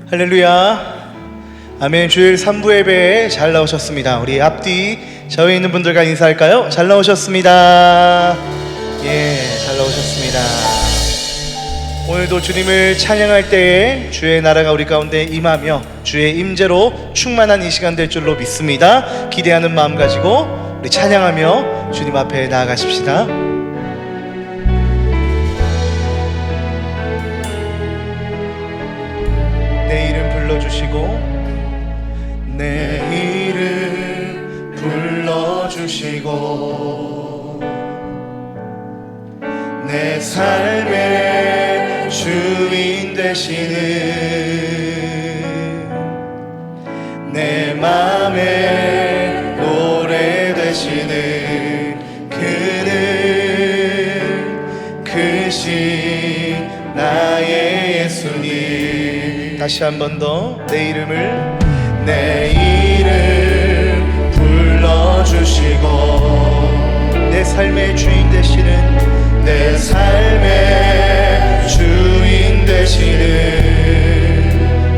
할렐루야. 아멘. 주일 3부 예배에 잘 나오셨습니다. 우리 앞뒤 저에 있는 분들과 인사할까요? 잘 나오셨습니다. 예, 잘 나오셨습니다. 오늘도 주님을 찬양할 때에 주의 나라가 우리 가운데 임하며 주의 임재로 충만한 이 시간 될 줄로 믿습니다. 기대하는 마음 가지고 우리 찬양하며 주님 앞에 나아가십시다. 내 이름 불러주시고 내 이름 불러주시고 내 삶의 주인 되시는 내 맘의 노래 되시는 그는 크신 나의 예수님. 다시 한 번 더 내 이름을 내 이름 불러주시고 내 삶의 주인 되시는 내 삶의 주인 되시는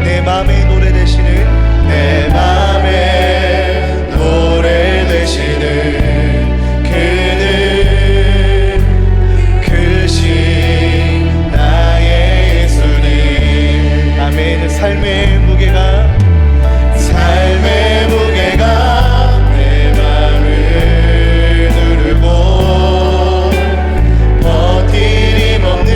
내 맘의 노래 되시는 내 맘의 노래 되시는 그는 크신 나의 예수님. 아멘. 삶의 무게가 내 맘을 누르고 버팀 없는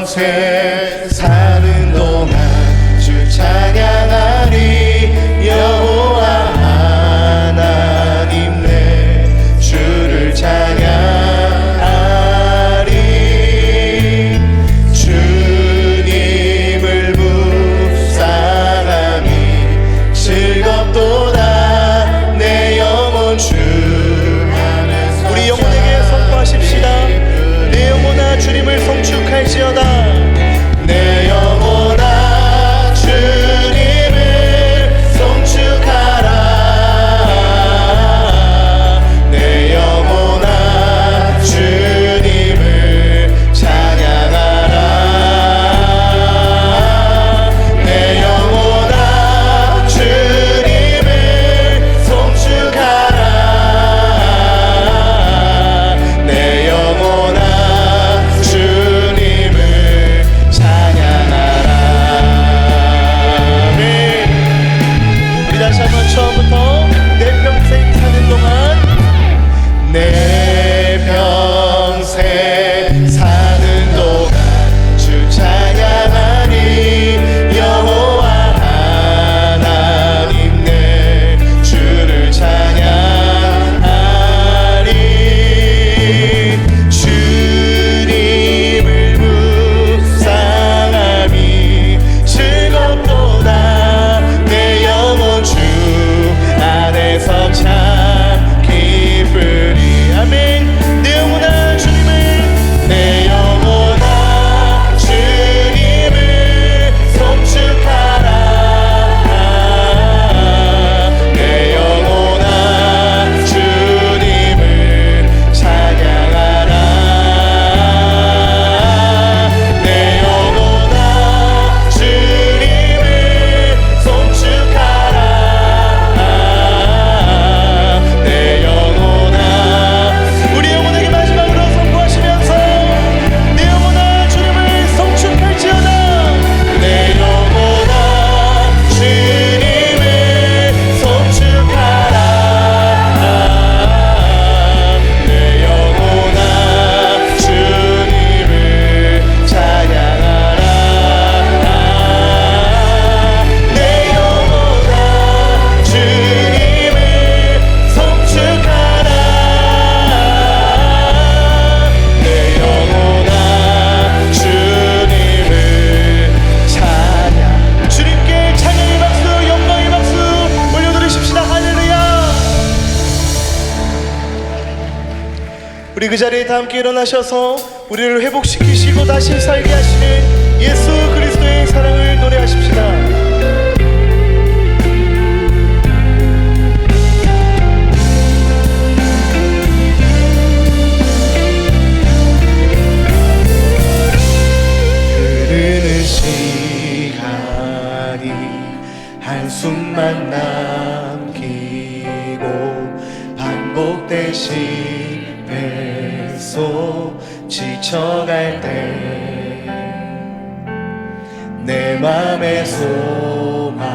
평생 사는 동안 주 찬양하리. 여호와 하나님 내 주를 찬양하리. 주님을 묵상함이 즐겁도다. 내 영혼 주 안에서. 우리 영혼에게 선포하십시다. 내 영혼아 주님을 성축할지어다. 내 영혼아 주님을 성축하라. 내 영혼아 주님을 찬양하라. 내 영혼아 주님을 성축하라. 내 영혼아 주님을 찬양하라. 아멘. 우리 다시 한번 처음부터 내 평생 사는 동안 내 평생 사는 동안 주 찬양하리. 여호와 하나님 내 주를 찬양하리. 주님을 묵상함이 즐겁도다. 내 영혼 주 안에서 참 기쁘리. 아멘. 내 영혼아 주님을, 내 영혼아 주님을 성축하라. 내 영혼아 주님을 찬양하라. 내 영혼아 주님을 성축하라. 내 영혼아. 우리 영혼에게 마지막으로 선포하시면서 내 영혼아 주님을 성축할지어다. 내 영혼아 주님을 성축하라. 내 영혼아 주님을 찬양하라. 내 영혼아 주님을 성축하라. 내 영혼아 주님을 찬양. 주님께 찬양의 박수, 영광의 박수 올려드리십시다. 할렐루야. 우리 그 자리에 다 함께 일어나셔서 우리를 회복시키시고 다시 살게 하시는 예수 그리스도의 사랑을 노래하십시다. 흐르는 시간이 한숨만 남기고 반복되신 배속 지쳐갈 때 내 맘의 소망이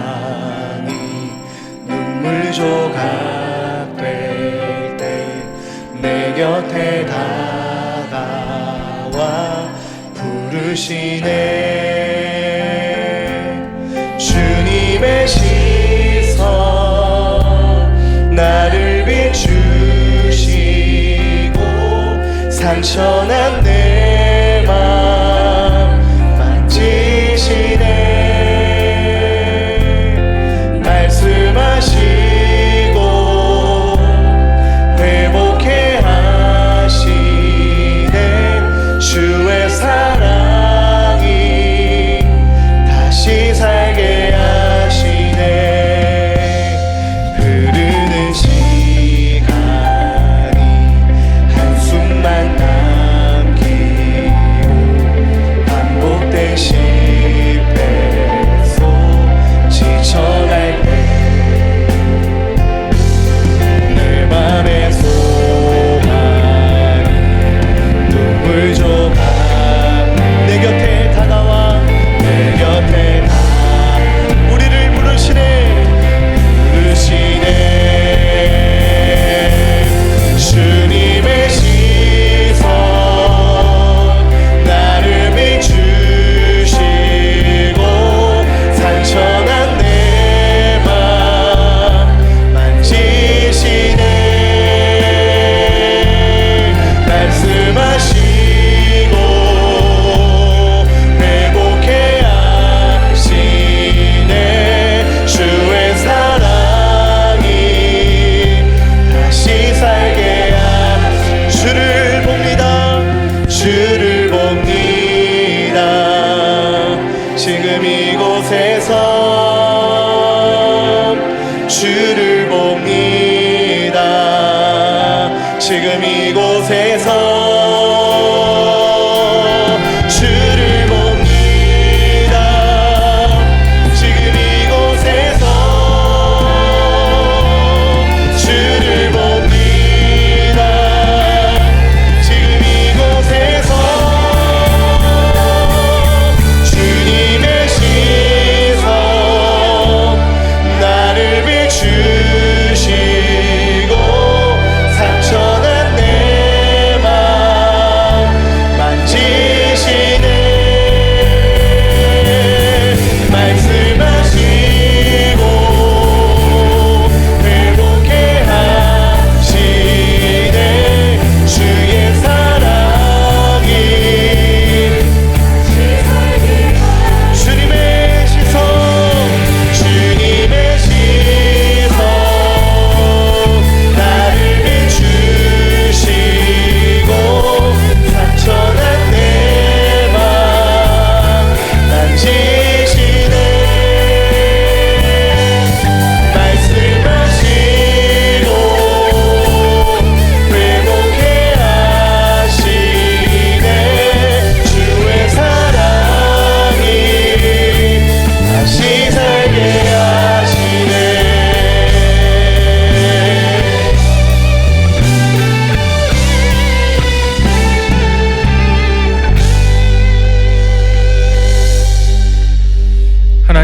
눈물 조각 될 때 내 곁에 다가와 부르시네. 주님의 시선 나를 비추시고 상처난 내 맘 만지시네. 말씀하시고 회복해 하시네. 주의 사랑이 다시 살게 하시네. 흐르는 시간이 한숨만 남기고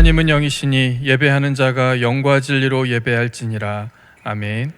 하나님은 영이시니 예배하는 자가 영과 진리로 예배할지니라. 아멘.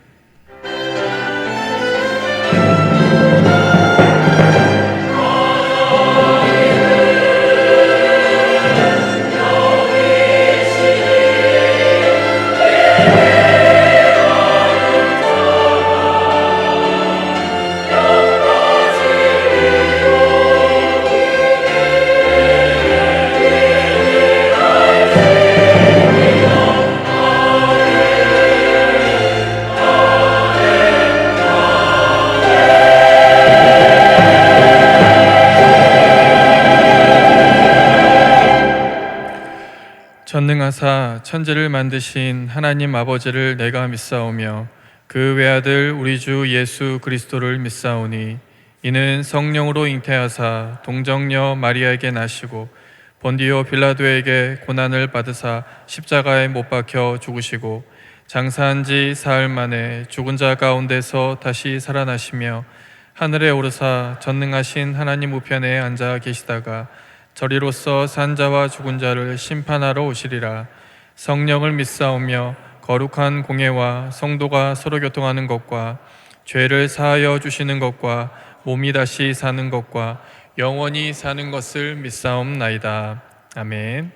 전능하사 천지를 만드신 하나님 아버지를 내가 믿사오며 그 외아들 우리 주 예수 그리스도를 믿사오니 이는 성령으로 잉태하사 동정녀 마리아에게 나시고 본디오 빌라도에게 고난을 받으사 십자가에 못 박혀 죽으시고 장사한 지 사흘 만에 죽은 자 가운데서 다시 살아나시며 하늘에 오르사 전능하신 하나님 우편에 앉아 계시다가 저리로서 산 자와 죽은 자를 심판하러 오시리라. 성령을 믿사오며 거룩한 공예와 성도가 서로 교통하는 것과 죄를 사하여 주시는 것과 몸이 다시 사는 것과 영원히 사는 것을 믿사옵나이다. 아멘.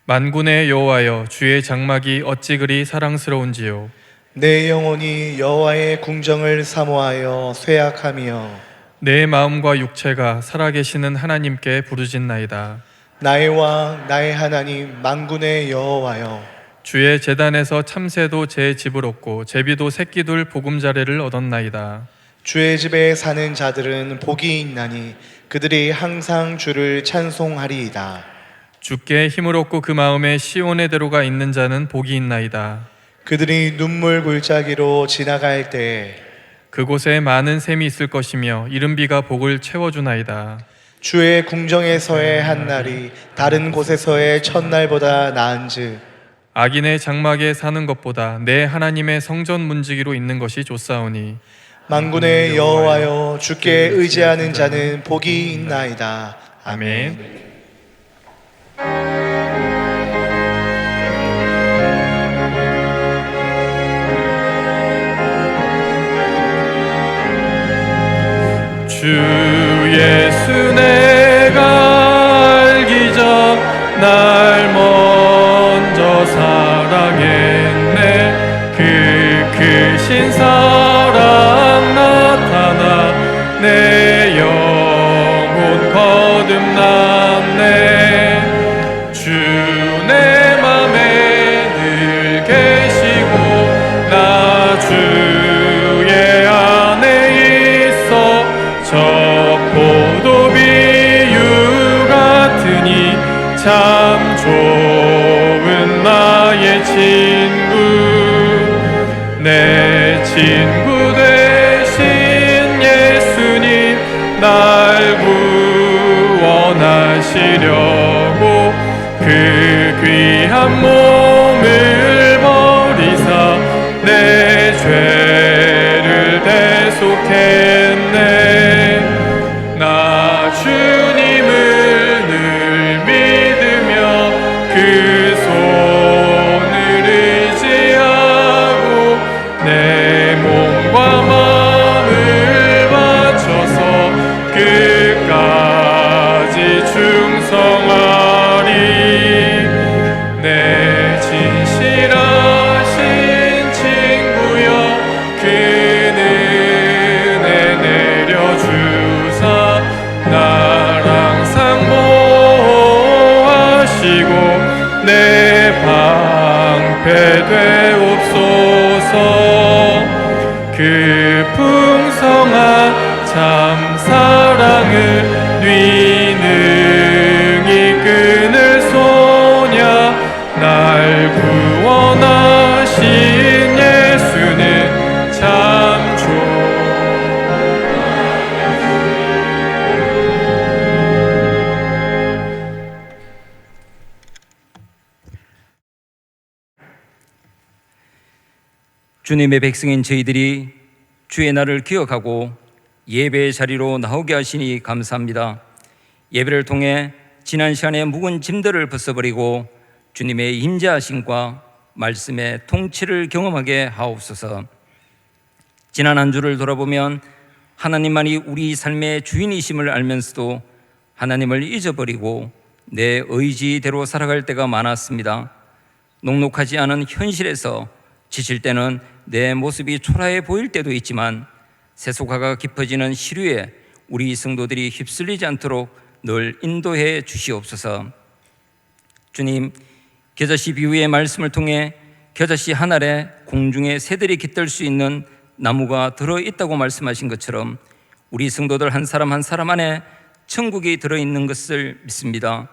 만군의 여호와여, 주의 장막이 어찌 그리 사랑스러운지요. 내 영혼이 여호와의 궁정을 사모하여 쇠약하며 내 마음과 육체가 살아계시는 하나님께 부르짖나이다. 나의 왕 나의 하나님 만군의 여호와여, 주의 제단에서 참새도 제 집을 얻고 제비도 새끼둘 보금자리를 얻었나이다. 주의 집에 사는 자들은 복이 있나니 그들이 항상 주를 찬송하리이다. 주께 힘을 얻고 그 마음에 시온의 대로가 있는 자는 복이 있나이다. 그들이 눈물 골짜기로 지나갈 때에 그곳에 많은 샘이 있을 것이며 이른 비가 복을 채워주나이다. 주의 궁정에서의 한날이 다른 곳에서의 첫날보다 나은즉 악인의 장막에 사는 것보다 내 하나님의 성전 문지기로 있는 것이 좋사오니 만군의 여호와여, 주께 의지하는 자는 복이 있나이다. 아멘. 주 예수 내가 알기 전 날 먼저 사랑했네. 그 크신 사랑 나타나 내 영혼 거듭났네. 주 내 맘에 늘 계시고 나 주의 안에 있어 저 포도 비유 같으니 참 좋은 나의 친구. 내 친구 되신 예수님 날 구원하시려고 그 귀한 몸을 버리사 내 죄를 대속했네. 나 주님을 늘 믿으며 그 손을 의지하고 내 몸과 마음을 바쳐서 끝까지 충성하리. 내 진실하신 친구여, 그 은혜 내려주사 나랑 상보하시고 내 방패 되옵소서. 그 풍성한 참 사랑을 능히 끊을 소냐. 날 구원하신 예수는 참 주님의 백성인 저희들이 주의 날을 기억하고 예배의 자리로 나오게 하시니 감사합니다. 예배를 통해 지난 시간에 묵은 짐들을 벗어버리고 주님의 임재하심과 말씀의 통치를 경험하게 하옵소서. 지난 한 주를 돌아보면 하나님만이 우리 삶의 주인이심을 알면서도 하나님을 잊어버리고 내 의지대로 살아갈 때가 많았습니다. 녹록하지 않은 현실에서 지칠 때는 내 모습이 초라해 보일 때도 있지만 세속화가 깊어지는 시류에 우리 성도들이 휩쓸리지 않도록 늘 인도해 주시옵소서. 주님, 겨자씨 비유의 말씀을 통해 겨자씨 한 알에 공중에 새들이 깃들 수 있는 나무가 들어있다고 말씀하신 것처럼 우리 성도들 한 사람 한 사람 안에 천국이 들어있는 것을 믿습니다.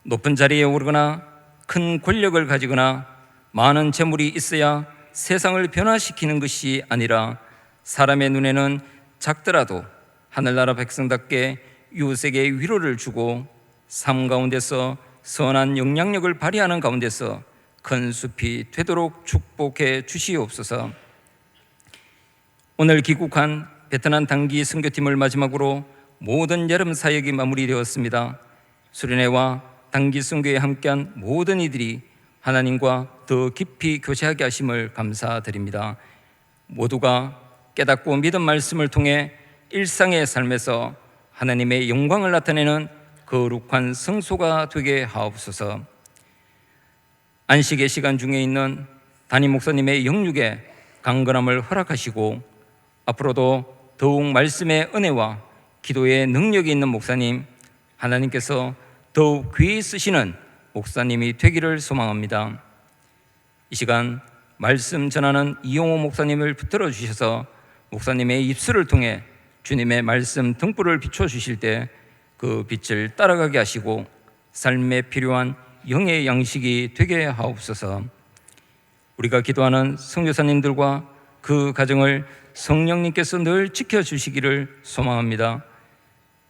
높은 자리에 오르거나 큰 권력을 가지거나 많은 재물이 있어야 세상을 변화시키는 것이 아니라 사람의 눈에는 작더라도 하늘나라 백성답게 이웃에게 위로를 주고 삶 가운데서 선한 영향력을 발휘하는 가운데서 큰 숲이 되도록 축복해 주시옵소서. 오늘 귀국한 베트남 단기 선교팀을 마지막으로 모든 여름 사역이 마무리되었습니다. 수련회와 단기 선교에 함께한 모든 이들이 하나님과 더 깊이 교제하게 하심을 감사드립니다. 모두가 깨닫고 믿은 말씀을 통해 일상의 삶에서 하나님의 영광을 나타내는 거룩한 성소가 되게 하옵소서. 안식의 시간 중에 있는 담임 목사님의 영육에 강건함을 허락하시고 앞으로도 더욱 말씀의 은혜와 기도의 능력이 있는 목사님, 하나님께서 더욱 귀히 쓰시는 목사님이 되기를 소망합니다. 이 시간 말씀 전하는 이용호 목사님을 붙들어 주셔서 목사님의 입술을 통해 주님의 말씀 등불을 비춰주실 때 그 빛을 따라가게 하시고 삶에 필요한 영의 양식이 되게 하옵소서. 우리가 기도하는 선교사님들과 그 가정을 성령님께서 늘 지켜주시기를 소망합니다.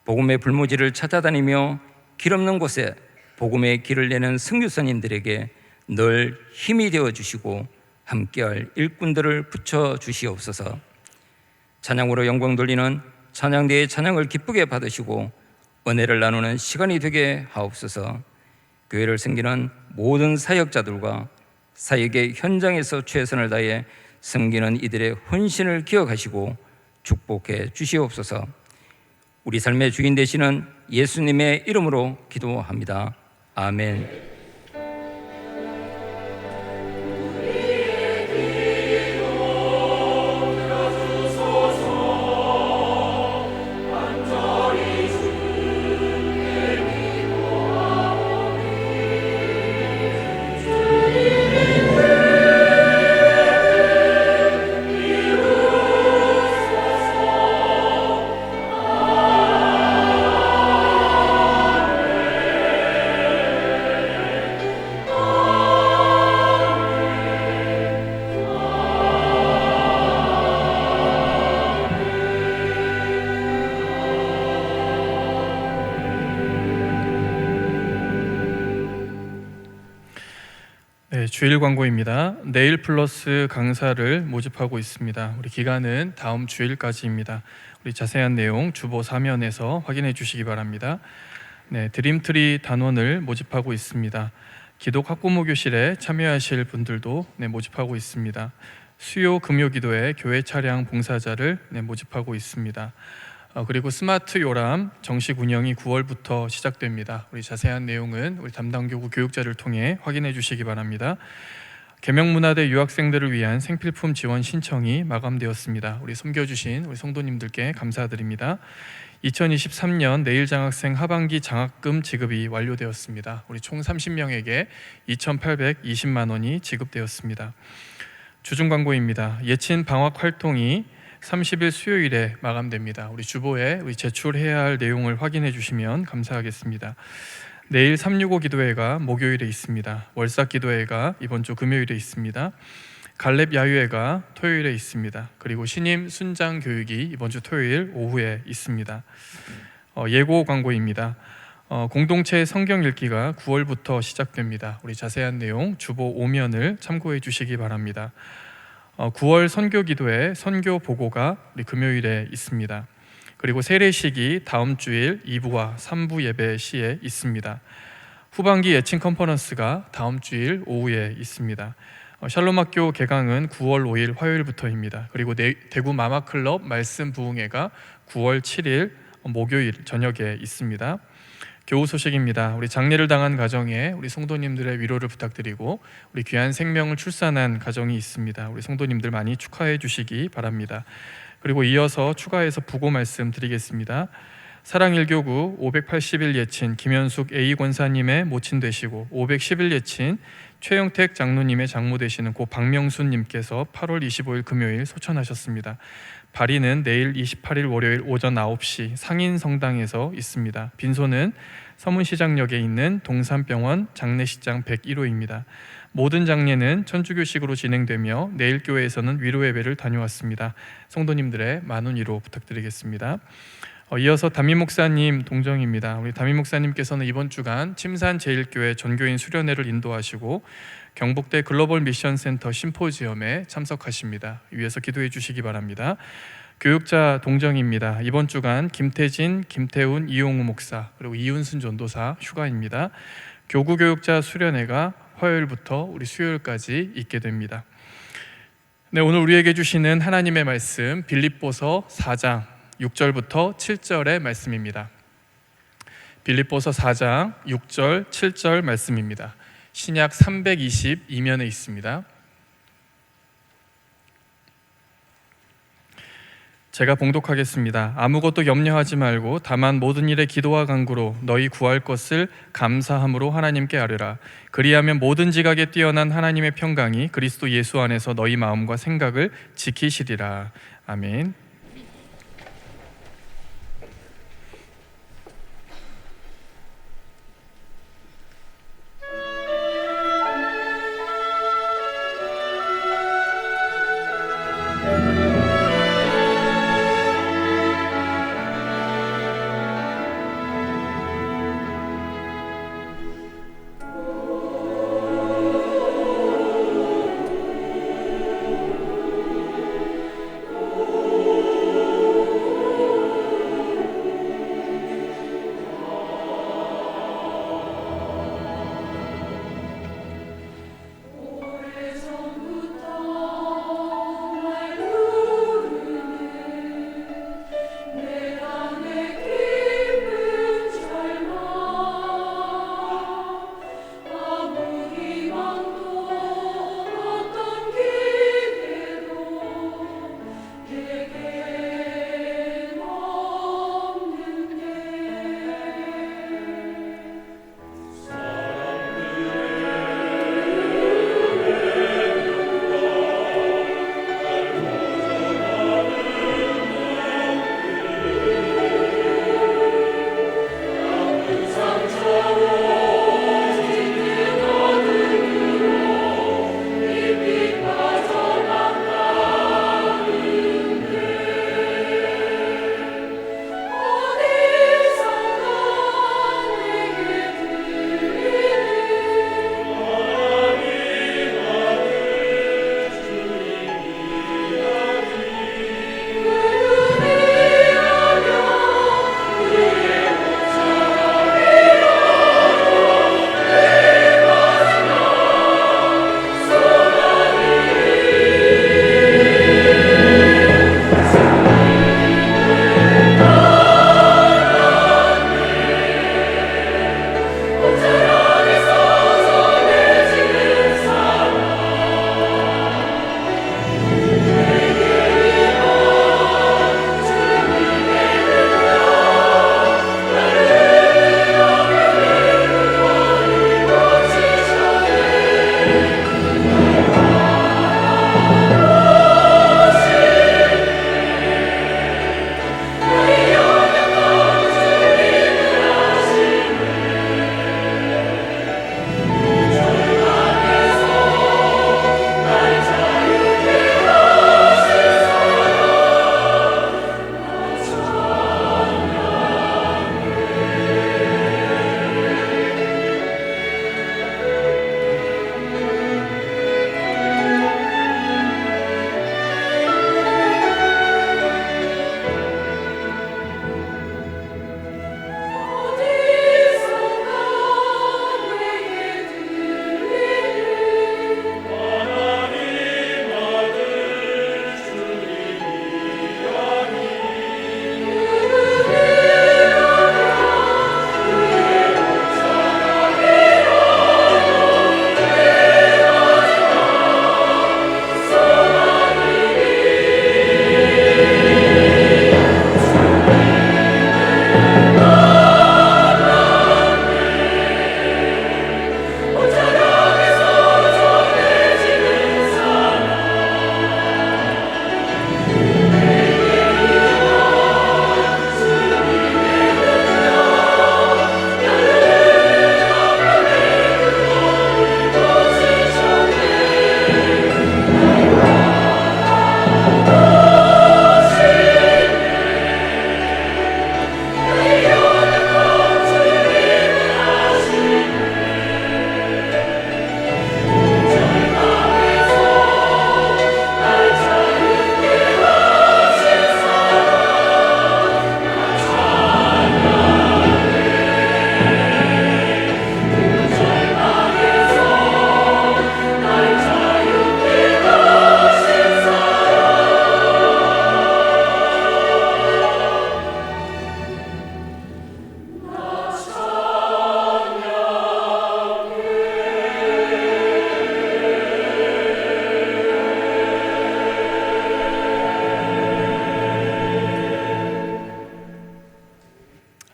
복음의 불모지를 찾아다니며 길 없는 곳에 복음의 길을 내는 선교사님들에게 늘 힘이 되어주시고 함께할 일꾼들을 붙여주시옵소서. 찬양으로 영광 돌리는 찬양대의 찬양을 기쁘게 받으시고 은혜를 나누는 시간이 되게 하옵소서. 교회를 섬기는 모든 사역자들과 사역의 현장에서 최선을 다해 섬기는 이들의 헌신을 기억하시고 축복해 주시옵소서. 우리 삶의 주인 되시는 예수님의 이름으로 기도합니다. 아멘. 주일 광고입니다. 내일 플러스 강사를 모집하고 있습니다. 우리 기간은 다음 주일까지입니다. 우리 자세한 내용 주보 사면에서 확인해 주시기 바랍니다. 드림트리 단원을 모집하고 있습니다. 기독 학부모 교실에 참여하실 분들도 모집하고 있습니다. 수요 금요 기도회 교회 차량 봉사자를 모집하고 있습니다. 그리고 스마트 요람 정식 운영이 9월부터 시작됩니다. 우리 자세한 내용은 우리 담당 교구 교육자를 통해 확인해 주시기 바랍니다. 계명문화대 유학생들을 위한 생필품 지원 신청이 마감되었습니다. 우리 섬겨주신 우리 성도님들께 감사드립니다. 2023년 내일장학생 하반기 장학금 지급이 완료되었습니다. 우리 총 30명에게 2,820만 원이 지급되었습니다. 주중 광고입니다. 예친 방학 활동이 30일 수요일에 마감됩니다. 우리 주보에 우리 제출해야 할 내용을 확인해 주시면 감사하겠습니다. 내일 365 기도회가 목요일에 있습니다. 월삭 기도회가 이번 주 금요일에 있습니다. 갈렙 야유회가 토요일에 있습니다. 그리고 신임 순장 교육이 이번 주 토요일 오후에 있습니다. 예고 광고입니다. 공동체 성경 읽기가 9월부터 시작됩니다. 우리 자세한 내용 주보 5면을 참고해 주시기 바랍니다. 9월 선교 기도회 선교 보고가 우리 금요일에 있습니다. 그리고 세례식이 다음 주일 2부와 3부 예배 시에 있습니다. 후반기 예칭 컨퍼런스가 다음 주일 오후에 있습니다. 샬롬학교 개강은 9월 5일 화요일부터입니다. 그리고 대구 마마클럽 말씀 부흥회가 9월 7일 목요일 저녁에 있습니다. 교우 소식입니다. 우리 장례를 당한 가정에 우리 성도님들의 위로를 부탁드리고, 우리 귀한 생명을 출산한 가정이 있습니다. 우리 성도님들 많이 축하해 주시기 바랍니다. 그리고 이어서 추가해서 부고 말씀 드리겠습니다. 사랑일교구 580일 예친 김현숙 A 권사님의 모친 되시고, 510일 예친 최영택 장로님의 장모 되시는 고 박명순님께서 8월 25일 금요일 소천하셨습니다. 발인은 내일 28일 월요일 오전 9시 상인성당에서 있습니다. 빈소는 서문시장역에 있는 동산병원 장례식장 101호입니다. 모든 장례는 천주교식으로 진행되며 내일 교회에서는 위로예배를 다녀왔습니다. 성도님들의 많은 위로 부탁드리겠습니다. 이어서 담임 목사님 동정입니다. 우리 담임 목사님께서는 이번 주간 침산 제일교회 전교인 수련회를 인도하시고 경북대 글로벌 미션 센터 심포지엄에 참석하십니다. 위에서 기도해 주시기 바랍니다. 교육자 동정입니다. 이번 주간 김태진, 김태훈, 이용우 목사 그리고 이윤순 전도사 휴가입니다. 교구 교육자 수련회가 화요일부터 우리 수요일까지 있게 됩니다. 네, 오늘 우리에게 주시는 하나님의 말씀 빌립보서 4장 6절부터 7절의 말씀입니다. 빌립보서 4장 6절 7절 말씀입니다. 신약 322면에 있습니다. 제가 봉독하겠습니다. 아무것도 염려하지 말고 다만 모든 일에 기도와 간구로 너희 구할 것을 감사함으로 하나님께 아뢰라. 그리하면 모든 지각에 뛰어난 하나님의 평강이 그리스도 예수 안에서 너희 마음과 생각을 지키시리라. 아멘.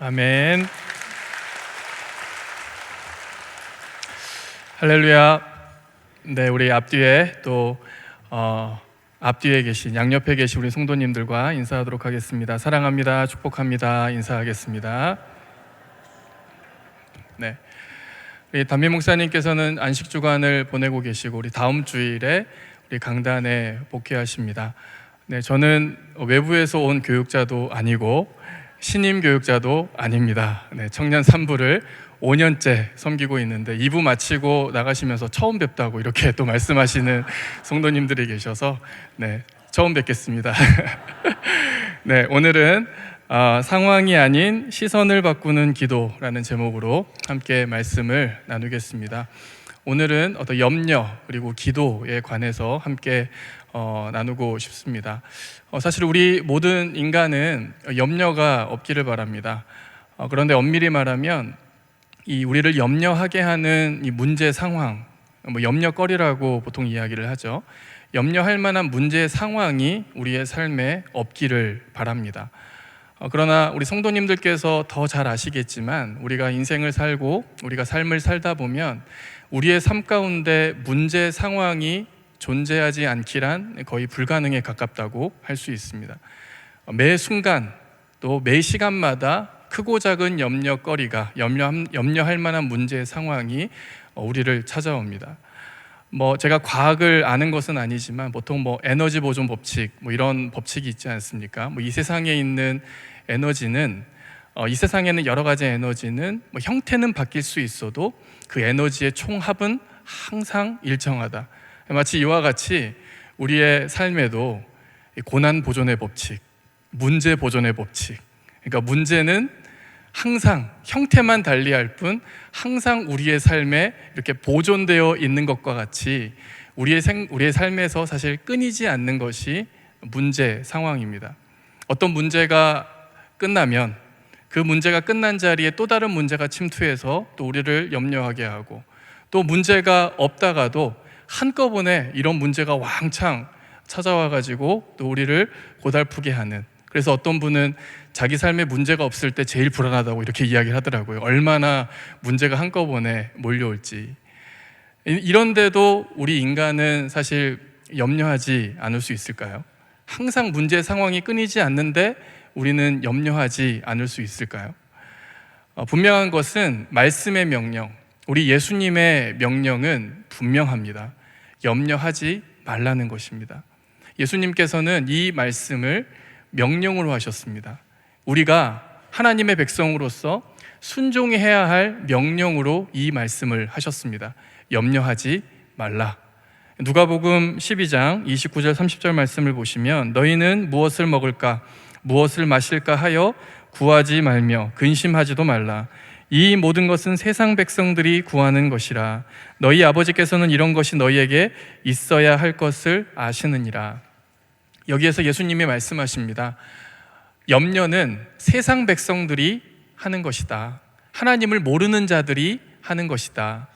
아멘. 할렐루야. 네, 우리 앞뒤에 또 앞뒤에 계신 양옆에 계신 우리 성도님들과 인사하도록 하겠습니다. 사랑합니다. 축복합니다. 인사하겠습니다. 네. 우리 담임 목사님께서는 안식 주간을 보내고 계시고 우리 다음 주일에 우리 강단에 복귀하십니다. 네, 저는 외부에서 온 교육자도 아니고 신임 교육자도 아닙니다. 네, 청년 3부를 5년째 섬기고 있는데 2부 마치고 나가시면서 처음 뵙다고 이렇게 또 말씀하시는 성도님들이 계셔서 네, 처음 뵙겠습니다. 네, 오늘은 상황이 아닌 시선을 바꾸는 기도라는 제목으로 함께 말씀을 나누겠습니다. 오늘은 어떤 염려 그리고 기도에 관해서 함께 나누고 싶습니다. 사실 우리 모든 인간은 염려가 없기를 바랍니다. 그런데 엄밀히 말하면 이 우리를 염려하게 하는 이 문제 상황, 염려거리라고 보통 이야기를 하죠. 염려할 만한 문제 상황이 우리의 삶에 없기를 바랍니다. 그러나 우리 성도님들께서 더 잘 아시겠지만 우리가 인생을 살고 우리가 삶을 살다 보면 우리의 삶 가운데 문제 상황이 존재하지 않기란 거의 불가능에 가깝다고 할 수 있습니다. 매 순간 또 매 시간마다 크고 작은 염려거리가 염려할 만한 문제 상황이 우리를 찾아옵니다. 제가 과학을 아는 것은 아니지만 보통 에너지 보존 법칙 이런 법칙이 있지 않습니까? 이 세상에 있는 에너지는 이 세상에는 여러 가지 에너지는 형태는 바뀔 수 있어도 그 에너지의 총합은 항상 일정하다. 마치 이와 같이 우리의 삶에도 고난 보존의 법칙, 문제 보존의 법칙, 그러니까 문제는 항상 형태만 달리할 뿐 항상 우리의 삶에 이렇게 보존되어 있는 것과 같이 우리의 삶에서 사실 끊이지 않는 것이 문제 상황입니다. 어떤 문제가 끝나면 그 문제가 끝난 자리에 또 다른 문제가 침투해서 또 우리를 염려하게 하고, 또 문제가 없다가도 한꺼번에 이런 문제가 왕창 찾아와 가지고 또 우리를 고달프게 하는, 그래서 어떤 분은 자기 삶에 문제가 없을 때 제일 불안하다고 이렇게 이야기를 하더라고요. 얼마나 문제가 한꺼번에 몰려올지. 이런데도 우리 인간은 사실 염려하지 않을 수 있을까요? 항상 문제 상황이 끊이지 않는데 우리는 염려하지 않을 수 있을까요? 분명한 것은 말씀의 명령, 우리 예수님의 명령은 분명합니다. 염려하지 말라는 것입니다. 예수님께서는 이 말씀을 명령으로 하셨습니다. 우리가 하나님의 백성으로서 순종해야 할 명령으로 이 말씀을 하셨습니다. 염려하지 말라. 누가복음 12장 29절 30절 말씀을 보시면 너희는 무엇을 먹을까 무엇을 마실까 하여 구하지 말며 근심하지도 말라. 이 모든 것은 세상 백성들이 구하는 것이라. 너희 아버지께서는 이런 것이 너희에게 있어야 할 것을 아시느니라. 여기에서 예수님이 말씀하십니다. 염려는 세상 백성들이 하는 것이다. 하나님을 모르는 자들이 하는 것이다.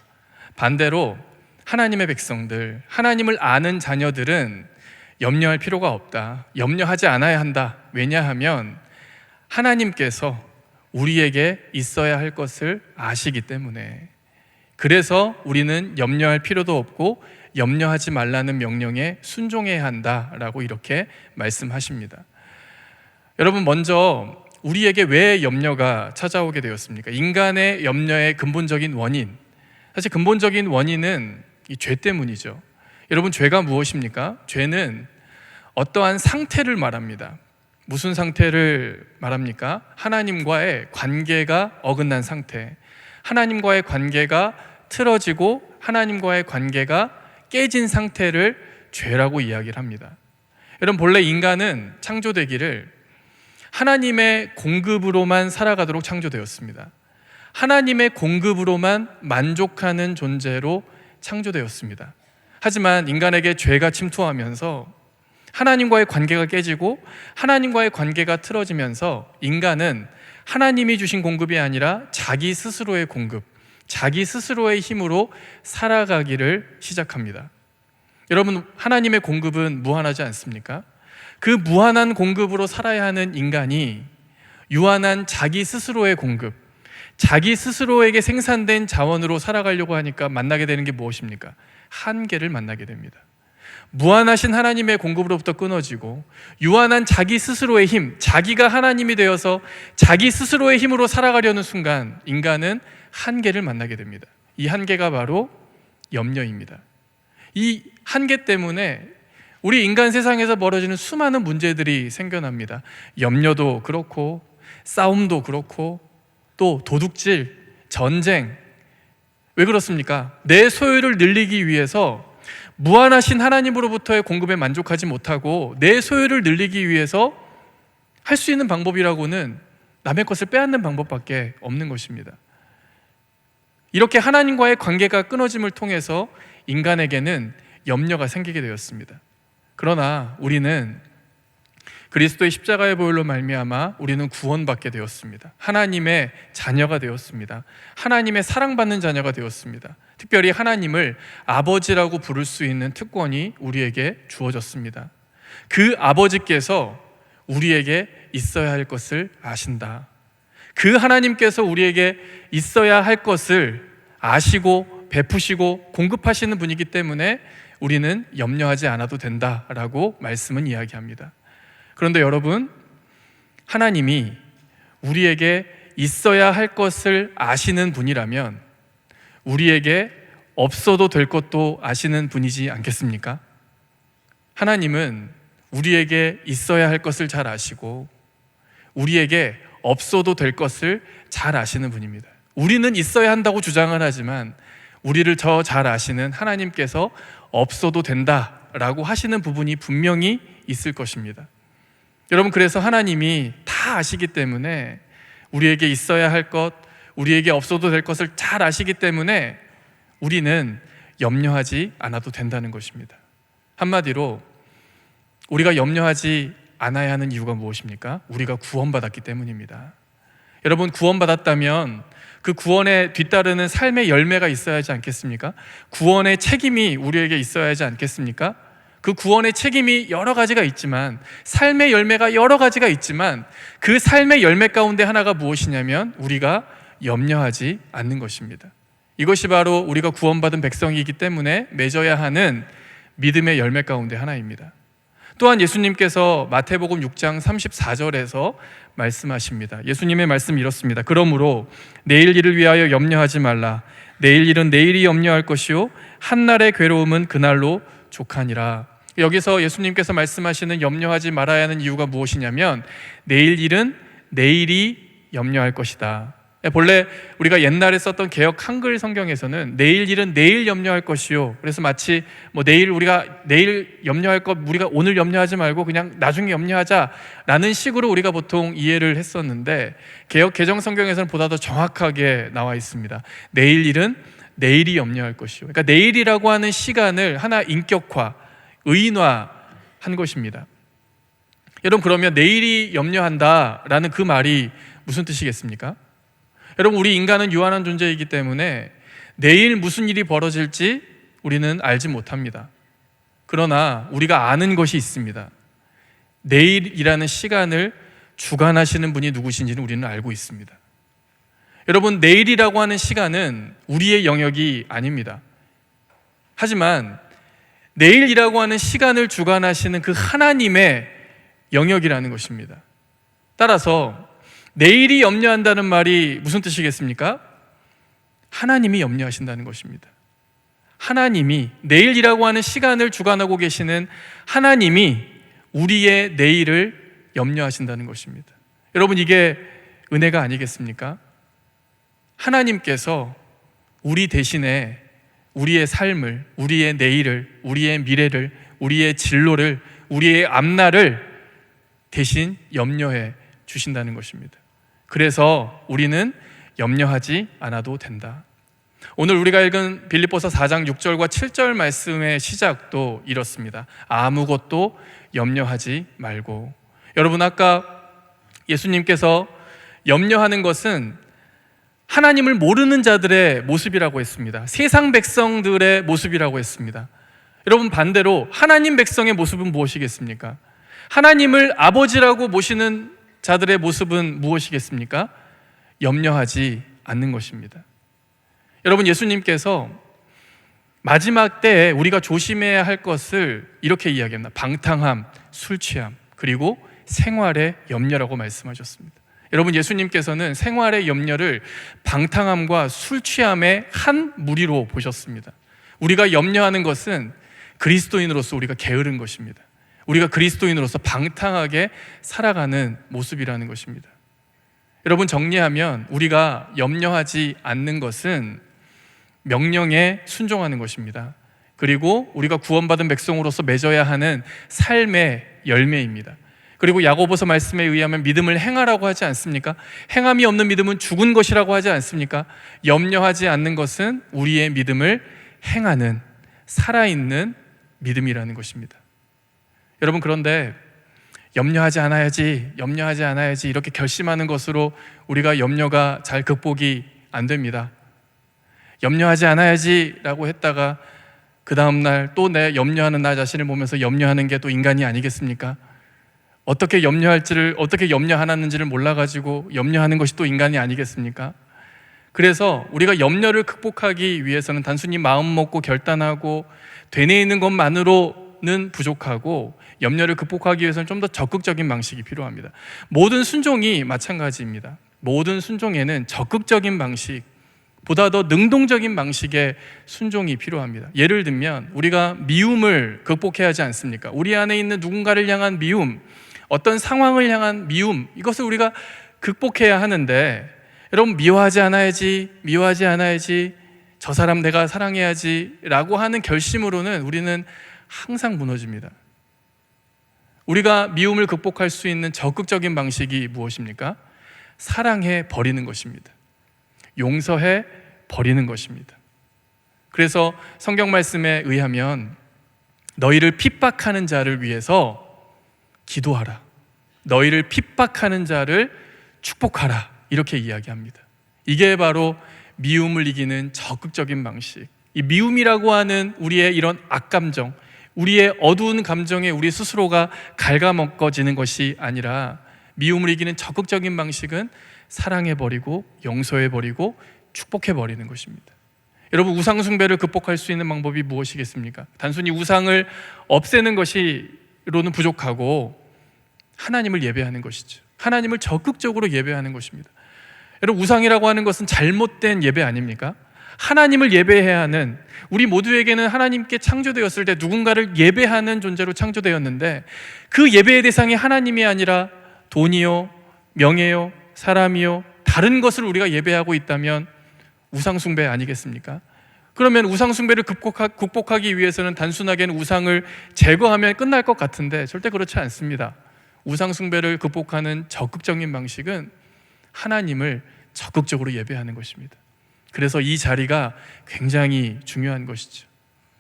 반대로 하나님의 백성들, 하나님을 아는 자녀들은 염려할 필요가 없다. 염려하지 않아야 한다. 왜냐하면 하나님께서 우리에게 있어야 할 것을 아시기 때문에, 그래서 우리는 염려할 필요도 없고 염려하지 말라는 명령에 순종해야 한다라고 이렇게 말씀하십니다. 여러분, 먼저 우리에게 왜 염려가 찾아오게 되었습니까? 인간의 염려의 근본적인 원인, 사실 근본적인 원인은 이 죄 때문이죠. 여러분, 죄가 무엇입니까? 죄는 어떠한 상태를 말합니다. 무슨 상태를 말합니까? 하나님과의 관계가 어긋난 상태, 하나님과의 관계가 틀어지고 하나님과의 관계가 깨진 상태를 죄라고 이야기를 합니다. 여러분, 본래 인간은 창조되기를 하나님의 공급으로만 살아가도록 창조되었습니다. 하나님의 공급으로만 만족하는 존재로 창조되었습니다. 하지만 인간에게 죄가 침투하면서 하나님과의 관계가 깨지고 하나님과의 관계가 틀어지면서 인간은 하나님이 주신 공급이 아니라 자기 스스로의 공급, 자기 스스로의 힘으로 살아가기를 시작합니다. 여러분, 하나님의 공급은 무한하지 않습니까? 그 무한한 공급으로 살아야 하는 인간이 유한한 자기 스스로의 공급, 자기 스스로에게 생산된 자원으로 살아가려고 하니까 만나게 되는 게 무엇입니까? 한계를 만나게 됩니다. 무한하신 하나님의 공급으로부터 끊어지고 유한한 자기 스스로의 힘, 자기가 하나님이 되어서 자기 스스로의 힘으로 살아가려는 순간 인간은 한계를 만나게 됩니다. 이 한계가 바로 염려입니다. 이 한계 때문에 우리 인간 세상에서 벌어지는 수많은 문제들이 생겨납니다. 염려도 그렇고 싸움도 그렇고 또 도둑질, 전쟁. 왜 그렇습니까? 내 소유를 늘리기 위해서 무한하신 하나님으로부터의 공급에 만족하지 못하고 내 소유를 늘리기 위해서 할 수 있는 방법이라고는 남의 것을 빼앗는 방법밖에 없는 것입니다. 이렇게 하나님과의 관계가 끊어짐을 통해서 인간에게는 염려가 생기게 되었습니다. 그러나 우리는 그리스도의 십자가의 보혈로 말미암아 우리는 구원받게 되었습니다. 하나님의 자녀가 되었습니다. 하나님의 사랑받는 자녀가 되었습니다. 특별히 하나님을 아버지라고 부를 수 있는 특권이 우리에게 주어졌습니다. 그 아버지께서 우리에게 있어야 할 것을 아신다. 그 하나님께서 우리에게 있어야 할 것을 아시고 베푸시고 공급하시는 분이기 때문에 우리는 염려하지 않아도 된다라고 말씀은 이야기합니다. 그런데 여러분, 하나님이 우리에게 있어야 할 것을 아시는 분이라면 우리에게 없어도 될 것도 아시는 분이지 않겠습니까? 하나님은 우리에게 있어야 할 것을 잘 아시고 우리에게 없어도 될 것을 잘 아시는 분입니다. 우리는 있어야 한다고 주장을 하지만 우리를 더 잘 아시는 하나님께서 없어도 된다라고 하시는 부분이 분명히 있을 것입니다. 여러분, 그래서 하나님이 다 아시기 때문에 우리에게 있어야 할 것, 우리에게 없어도 될 것을 잘 아시기 때문에 우리는 염려하지 않아도 된다는 것입니다. 한마디로 우리가 염려하지 않아야 하는 이유가 무엇입니까? 우리가 구원받았기 때문입니다. 여러분, 구원받았다면 그 구원에 뒤따르는 삶의 열매가 있어야 하지 않겠습니까? 구원의 책임이 우리에게 있어야 하지 않겠습니까? 그 구원의 책임이 여러 가지가 있지만, 삶의 열매가 여러 가지가 있지만 그 삶의 열매 가운데 하나가 무엇이냐면 우리가 염려하지 않는 것입니다. 이것이 바로 우리가 구원받은 백성이기 때문에 맺어야 하는 믿음의 열매 가운데 하나입니다. 또한 예수님께서 마태복음 6장 34절에서 말씀하십니다. 예수님의 말씀이 이렇습니다. 그러므로 내일 일을 위하여 염려하지 말라. 내일 일은 내일이 염려할 것이요 한날의 괴로움은 그날로 족하니라. 여기서 예수님께서 말씀하시는 염려하지 말아야 하는 이유가 무엇이냐면 내일 일은 내일이 염려할 것이다. 본래 우리가 옛날에 썼던 개역 한글 성경에서는 내일 일은 내일 염려할 것이요, 그래서 마치 우리가 내일 염려할 것 우리가 오늘 염려하지 말고 그냥 나중에 염려하자라는 식으로 우리가 보통 이해를 했었는데, 개역 개정 성경에서는 보다 더 정확하게 나와 있습니다. 내일 일은 내일이 염려할 것이요. 그러니까 내일이라고 하는 시간을 하나 인격화, 의인화한 것입니다. 여러분, 그러면 내일이 염려한다라는 그 말이 무슨 뜻이겠습니까? 여러분, 우리 인간은 유한한 존재이기 때문에 내일 무슨 일이 벌어질지 우리는 알지 못합니다. 그러나 우리가 아는 것이 있습니다. 내일이라는 시간을 주관하시는 분이 누구신지는 우리는 알고 있습니다. 여러분, 내일이라고 하는 시간은 우리의 영역이 아닙니다. 하지만 내일이라고 하는 시간을 주관하시는 그 하나님의 영역이라는 것입니다. 따라서 내일이 염려한다는 말이 무슨 뜻이겠습니까? 하나님이 염려하신다는 것입니다. 하나님이, 내일이라고 하는 시간을 주관하고 계시는 하나님이 우리의 내일을 염려하신다는 것입니다. 여러분, 이게 은혜가 아니겠습니까? 하나님께서 우리 대신에 우리의 삶을, 우리의 내일을, 우리의 미래를, 우리의 진로를, 우리의 앞날을 대신 염려해 주신다는 것입니다. 그래서 우리는 염려하지 않아도 된다. 오늘 우리가 읽은 빌립보서 4장 6절과 7절 말씀의 시작도 이렇습니다. 아무것도 염려하지 말고. 여러분, 아까 예수님께서 염려하는 것은 하나님을 모르는 자들의 모습이라고 했습니다. 세상 백성들의 모습이라고 했습니다. 여러분, 반대로 하나님 백성의 모습은 무엇이겠습니까? 하나님을 아버지라고 모시는 자들의 모습은 무엇이겠습니까? 염려하지 않는 것입니다. 여러분, 예수님께서 마지막 때에 우리가 조심해야 할 것을 이렇게 이야기합니다. 방탕함, 술 취함, 그리고 생활의 염려라고 말씀하셨습니다. 여러분, 예수님께서는 생활의 염려를 방탕함과 술 취함의 한 무리로 보셨습니다. 우리가 염려하는 것은 그리스도인으로서 우리가 게으른 것입니다. 우리가 그리스도인으로서 방탕하게 살아가는 모습이라는 것입니다. 여러분, 정리하면 우리가 염려하지 않는 것은 명령에 순종하는 것입니다. 그리고 우리가 구원받은 백성으로서 맺어야 하는 삶의 열매입니다. 그리고 야고보서 말씀에 의하면 믿음을 행하라고 하지 않습니까? 행함이 없는 믿음은 죽은 것이라고 하지 않습니까? 염려하지 않는 것은 우리의 믿음을 행하는, 살아있는 믿음이라는 것입니다. 여러분, 그런데 염려하지 않아야지 이렇게 결심하는 것으로 우리가 염려가 잘 극복이 안 됩니다. 염려하지 않아야지라고 했다가 그 다음날 또 내 염려하는 나 자신을 보면서 염려하는 게 또 인간이 아니겠습니까? 어떻게 염려하는지를 몰라가지고 염려하는 것이 또 인간이 아니겠습니까? 그래서 우리가 염려를 극복하기 위해서는 단순히 마음 먹고 결단하고 되뇌 있는 것만으로는 부족하고, 염려를 극복하기 위해서는 좀 더 적극적인 방식이 필요합니다. 모든 순종이 마찬가지입니다. 모든 순종에는 적극적인 방식, 보다 더 능동적인 방식의 순종이 필요합니다. 예를 들면 우리가 미움을 극복해야 하지 않습니까? 우리 안에 있는 누군가를 향한 미움, 어떤 상황을 향한 미움, 이것을 우리가 극복해야 하는데, 여러분, 미워하지 않아야지, 저 사람 내가 사랑해야지 라고 하는 결심으로는 우리는 항상 무너집니다. 우리가 미움을 극복할 수 있는 적극적인 방식이 무엇입니까? 사랑해 버리는 것입니다. 용서해 버리는 것입니다. 그래서 성경 말씀에 의하면 너희를 핍박하는 자를 위해서 기도하라, 너희를 핍박하는 자를 축복하라, 이렇게 이야기합니다. 이게 바로 미움을 이기는 적극적인 방식. 이 미움이라고 하는 우리의 이런 악감정, 우리의 어두운 감정에 우리 스스로가 갉아먹어지는 것이 아니라, 미움을 이기는 적극적인 방식은 사랑해버리고 용서해버리고 축복해버리는 것입니다. 여러분, 우상 숭배를 극복할 수 있는 방법이 무엇이겠습니까? 단순히 우상을 없애는 것이로는 부족하고 하나님을 예배하는 것이죠. 하나님을 적극적으로 예배하는 것입니다. 여러분, 우상이라고 하는 것은 잘못된 예배 아닙니까? 하나님을 예배해야 하는, 우리 모두에게는 하나님께 창조되었을 때 누군가를 예배하는 존재로 창조되었는데, 그 예배의 대상이 하나님이 아니라 돈이요, 명예요, 사람이요, 다른 것을 우리가 예배하고 있다면 우상 숭배 아니겠습니까? 그러면 우상 숭배를 극복하기 위해서는 단순하게는 우상을 제거하면 끝날 것 같은데 절대 그렇지 않습니다. 우상 숭배를 극복하는 적극적인 방식은 하나님을 적극적으로 예배하는 것입니다. 그래서 이 자리가 굉장히 중요한 것이죠.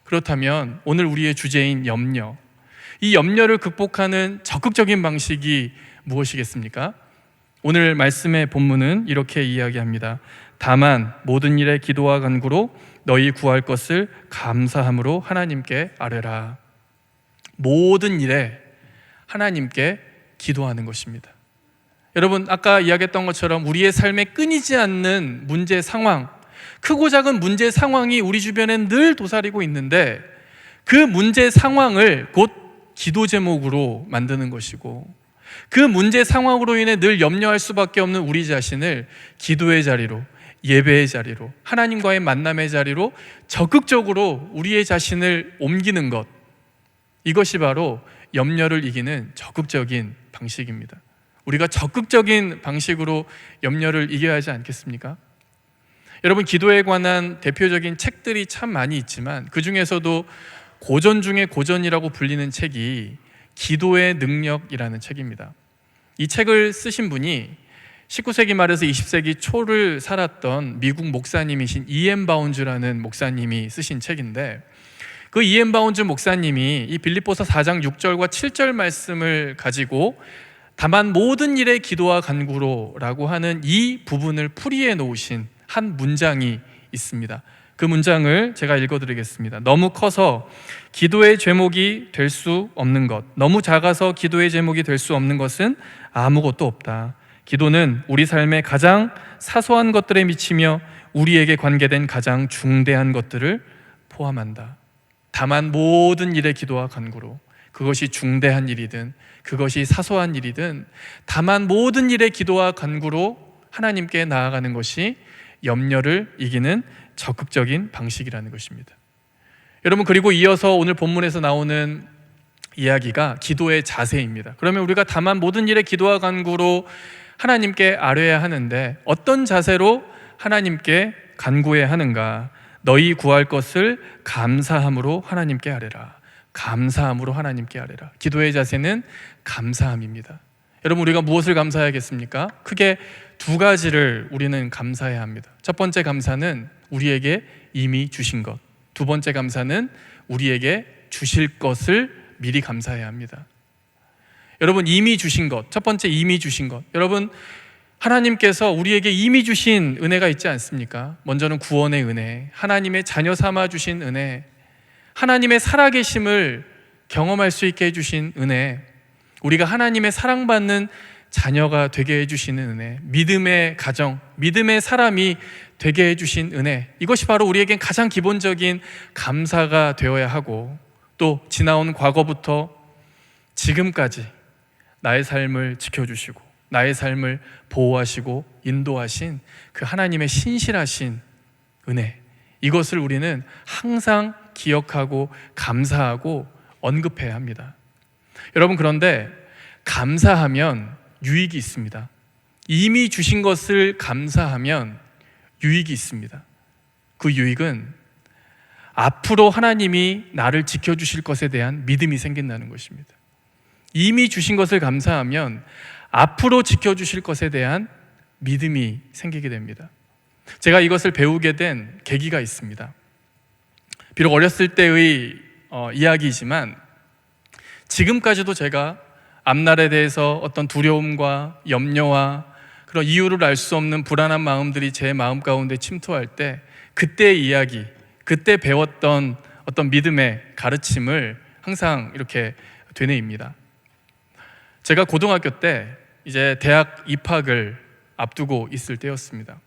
그렇다면 오늘 우리의 주제인 염려, 이 염려를 극복하는 적극적인 방식이 무엇이겠습니까? 오늘 말씀의 본문은 이렇게 이야기합니다. 다만 모든 일에 기도와 간구로 너희 구할 것을 감사함으로 하나님께 아뢰라. 모든 일에 하나님께 기도하는 것입니다. 여러분, 아까 이야기했던 것처럼 우리의 삶에 끊이지 않는 문제 상황, 크고 작은 문제 상황이 우리 주변에 늘 도사리고 있는데, 그 문제 상황을 곧 기도 제목으로 만드는 것이고, 그 문제 상황으로 인해 늘 염려할 수밖에 없는 우리 자신을 기도의 자리로, 예배의 자리로, 하나님과의 만남의 자리로 적극적으로 우리의 자신을 옮기는 것, 이것이 바로 염려를 이기는 적극적인 방식입니다. 우리가 적극적인 방식으로 염려를 이겨야 하지 않겠습니까? 여러분, 기도에 관한 대표적인 책들이 참 많이 있지만 그 중에서도 고전 중에 고전이라고 불리는 책이 기도의 능력이라는 책입니다. 이 책을 쓰신 분이 19세기 말에서 20세기 초를 살았던 미국 목사님이신 E.M. 바운즈라는 목사님이 쓰신 책인데, 그 E.M. 바운즈 목사님이 이 빌립보서 4장 6절과 7절 말씀을 가지고 다만 모든 일에 기도와 간구로라고 하는 이 부분을 풀이해 놓으신 한 문장이 있습니다. 그 문장을 제가 읽어드리겠습니다. 너무 커서 기도의 제목이 될 수 없는 것, 너무 작아서 기도의 제목이 될 수 없는 것은 아무것도 없다. 기도는 우리 삶의 가장 사소한 것들에 미치며 우리에게 관계된 가장 중대한 것들을 포함한다. 다만 모든 일에 기도와 간구로, 그것이 중대한 일이든 그것이 사소한 일이든 다만 모든 일에 기도와 간구로 하나님께 나아가는 것이 염려를 이기는 적극적인 방식이라는 것입니다. 여러분, 그리고 이어서 오늘 본문에서 나오는 이야기가 기도의 자세입니다. 그러면 우리가 다만 모든 일에 기도와 간구로 하나님께 아뢰야 하는데 어떤 자세로 하나님께 간구해야 하는가? 너희 구할 것을 감사함으로 하나님께 아뢰라. 감사함으로 하나님께 아뢰라. 기도의 자세는 감사함입니다. 여러분, 우리가 무엇을 감사해야겠습니까? 크게 두 가지를 우리는 감사해야 합니다. 첫 번째 감사는 우리에게 이미 주신 것, 두 번째 감사는 우리에게 주실 것을 미리 감사해야 합니다. 여러분, 이미 주신 것, 첫 번째 이미 주신 것, 여러분, 하나님께서 우리에게 이미 주신 은혜가 있지 않습니까? 먼저는 구원의 은혜, 하나님의 자녀 삼아 주신 은혜, 하나님의 살아계심을 경험할 수 있게 해주신 은혜, 우리가 하나님의 사랑받는 자녀가 되게 해주시는 은혜, 믿음의 가정, 믿음의 사람이 되게 해주신 은혜, 이것이 바로 우리에겐 가장 기본적인 감사가 되어야 하고, 또 지나온 과거부터 지금까지 나의 삶을 지켜주시고 나의 삶을 보호하시고 인도하신 그 하나님의 신실하신 은혜, 이것을 우리는 항상 기억하고 감사하고 언급해야 합니다. 여러분, 그런데 감사하면 유익이 있습니다. 이미 주신 것을 감사하면 유익이 있습니다. 그 유익은 앞으로 하나님이 나를 지켜주실 것에 대한 믿음이 생긴다는 것입니다. 이미 주신 것을 감사하면 앞으로 지켜주실 것에 대한 믿음이 생기게 됩니다. 제가 이것을 배우게 된 계기가 있습니다. 비록 어렸을 때의 이야기이지만 지금까지도 제가 앞날에 대해서 어떤 두려움과 염려와 그런 이유를 알 수 없는 불안한 마음들이 제 마음 가운데 침투할 때 그때의 이야기, 그때 배웠던 어떤 믿음의 가르침을 항상 이렇게 되뇌입니다. 제가 고등학교 때 이제 대학 입학을 앞두고 있을 때였습니다.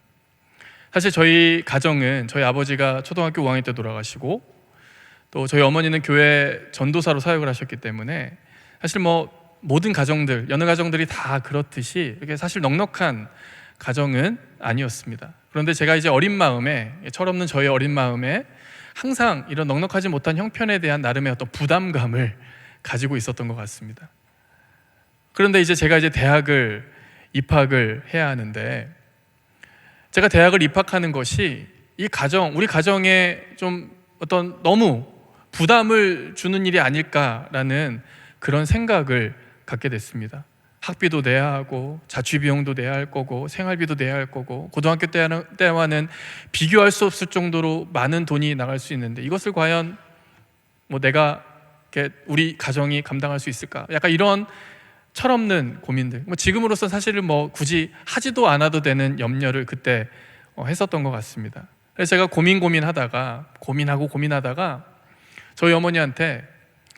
사실 저희 가정은 저희 아버지가 초등학교 5학년 때 돌아가시고 또 저희 어머니는 교회 전도사로 사역을 하셨기 때문에 사실 모든 가정들, 여느 가정들이 다 그렇듯이 이렇게 사실 넉넉한 가정은 아니었습니다. 그런데 제가 이제 어린 마음에, 철없는 저의 어린 마음에 항상 이런 넉넉하지 못한 형편에 대한 나름의 어떤 부담감을 가지고 있었던 것 같습니다. 그런데 이제 제가 대학을 입학을 해야 하는데 제가 대학을 입학하는 것이 이 가정, 우리 가정에 좀 어떤 너무 부담을 주는 일이 아닐까라는 그런 생각을 갖게 됐습니다. 학비도 내야 하고 자취비용도 내야 할 거고 생활비도 내야 할 거고 고등학교 때와는 비교할 수 없을 정도로 많은 돈이 나갈 수 있는데 이것을 과연 내가 우리 가정이 감당할 수 있을까? 약간 이런 철없는 고민들, 지금으로선 사실은 굳이 하지도 않아도 되는 염려를 그때 했었던 것 같습니다. 그래서 제가 고민하다가 저희 어머니한테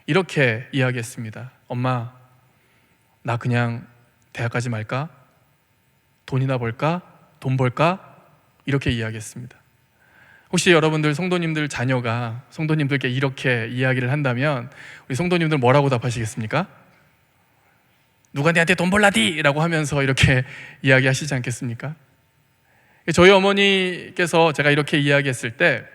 이렇게 이야기했습니다. 엄마, 나 그냥 대학 가지 말까? 돈이나 벌까? 돈 벌까? 이렇게 이야기했습니다. 혹시 여러분들 성도님들 자녀가 성도님들께 이렇게 이야기를 한다면 우리 성도님들 뭐라고 답하시겠습니까? 누가 내한테 돈 벌라디! 라고 하면서 이렇게 이야기하시지 않겠습니까? 저희 어머니께서 제가 이렇게 이야기했을 때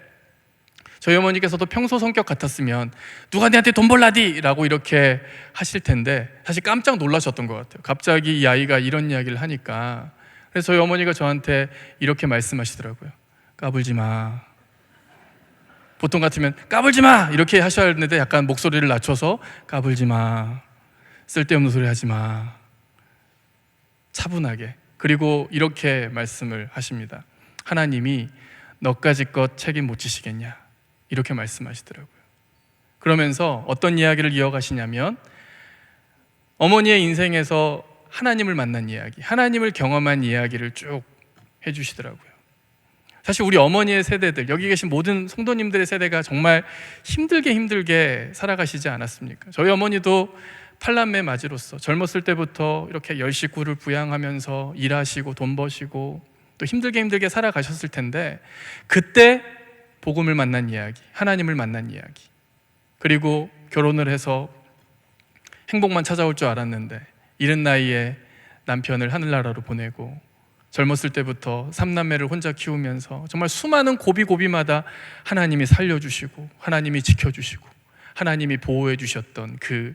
저희 어머니께서도 평소 성격 같았으면 누가 내한테 돈 벌라디! 라고 이렇게 하실 텐데 사실 깜짝 놀라셨던 것 같아요. 갑자기 이 아이가 이런 이야기를 하니까. 그래서 저희 어머니가 저한테 이렇게 말씀하시더라고요. 까불지 마. 보통 같으면 까불지 마! 이렇게 하셔야 하는데 약간 목소리를 낮춰서 까불지 마. 쓸데없는 소리 하지 마. 차분하게. 그리고 이렇게 말씀을 하십니다. 하나님이 너까지껏 책임 못 지시겠냐? 이렇게 말씀하시더라고요. 그러면서 어떤 이야기를 이어가시냐면 어머니의 인생에서 하나님을 만난 이야기, 하나님을 경험한 이야기를 쭉 해주시더라고요. 사실 우리 어머니의 세대들, 여기 계신 모든 성도님들의 세대가 정말 힘들게 살아가시지 않았습니까? 저희 어머니도 팔남매 맞이로서 젊었을 때부터 이렇게 10식구를 부양하면서 일하시고 돈 버시고 또 힘들게 살아가셨을 텐데, 그때 복음을 만난 이야기, 하나님을 만난 이야기, 그리고 결혼을 해서 행복만 찾아올 줄 알았는데 이른 나이에 남편을 하늘나라로 보내고, 젊었을 때부터 3남매를 혼자 키우면서 정말 수많은 고비마다 하나님이 살려주시고 하나님이 지켜주시고 하나님이 보호해 주셨던 그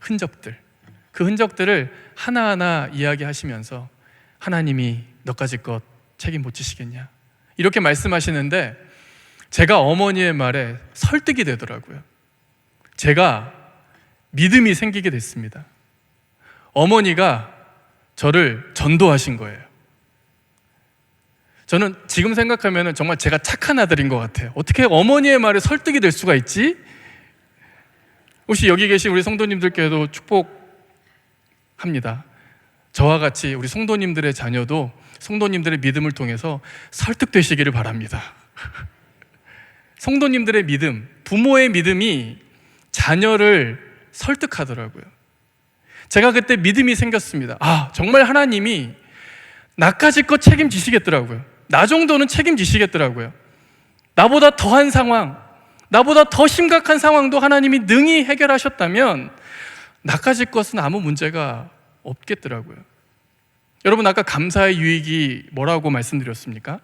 흔적들을 하나하나 이야기하시면서 하나님이 너까지 것 책임 못 지시겠냐, 이렇게 말씀하시는데 제가 어머니의 말에 설득이 되더라고요. 제가 믿음이 생기게 됐습니다. 어머니가 저를 전도하신 거예요. 저는 지금 생각하면 정말 제가 착한 아들인 것 같아요. 어떻게 어머니의 말에 설득이 될 수가 있지? 혹시 여기 계신 우리 성도님들께도 축복합니다. 저와 같이 우리 성도님들의 자녀도 성도님들의 믿음을 통해서 설득되시기를 바랍니다. 성도님들의 믿음, 부모의 믿음이 자녀를 설득하더라고요. 제가 그때 믿음이 생겼습니다. 정말 하나님이 나까지 것 책임지시겠더라고요. 나 정도는 책임지시겠더라고요. 나보다 더한 상황, 나보다 더 심각한 상황도 하나님이 능히 해결하셨다면 나까지 것은 아무 문제가 없겠더라고요. 여러분, 아까 감사의 유익이 뭐라고 말씀드렸습니까?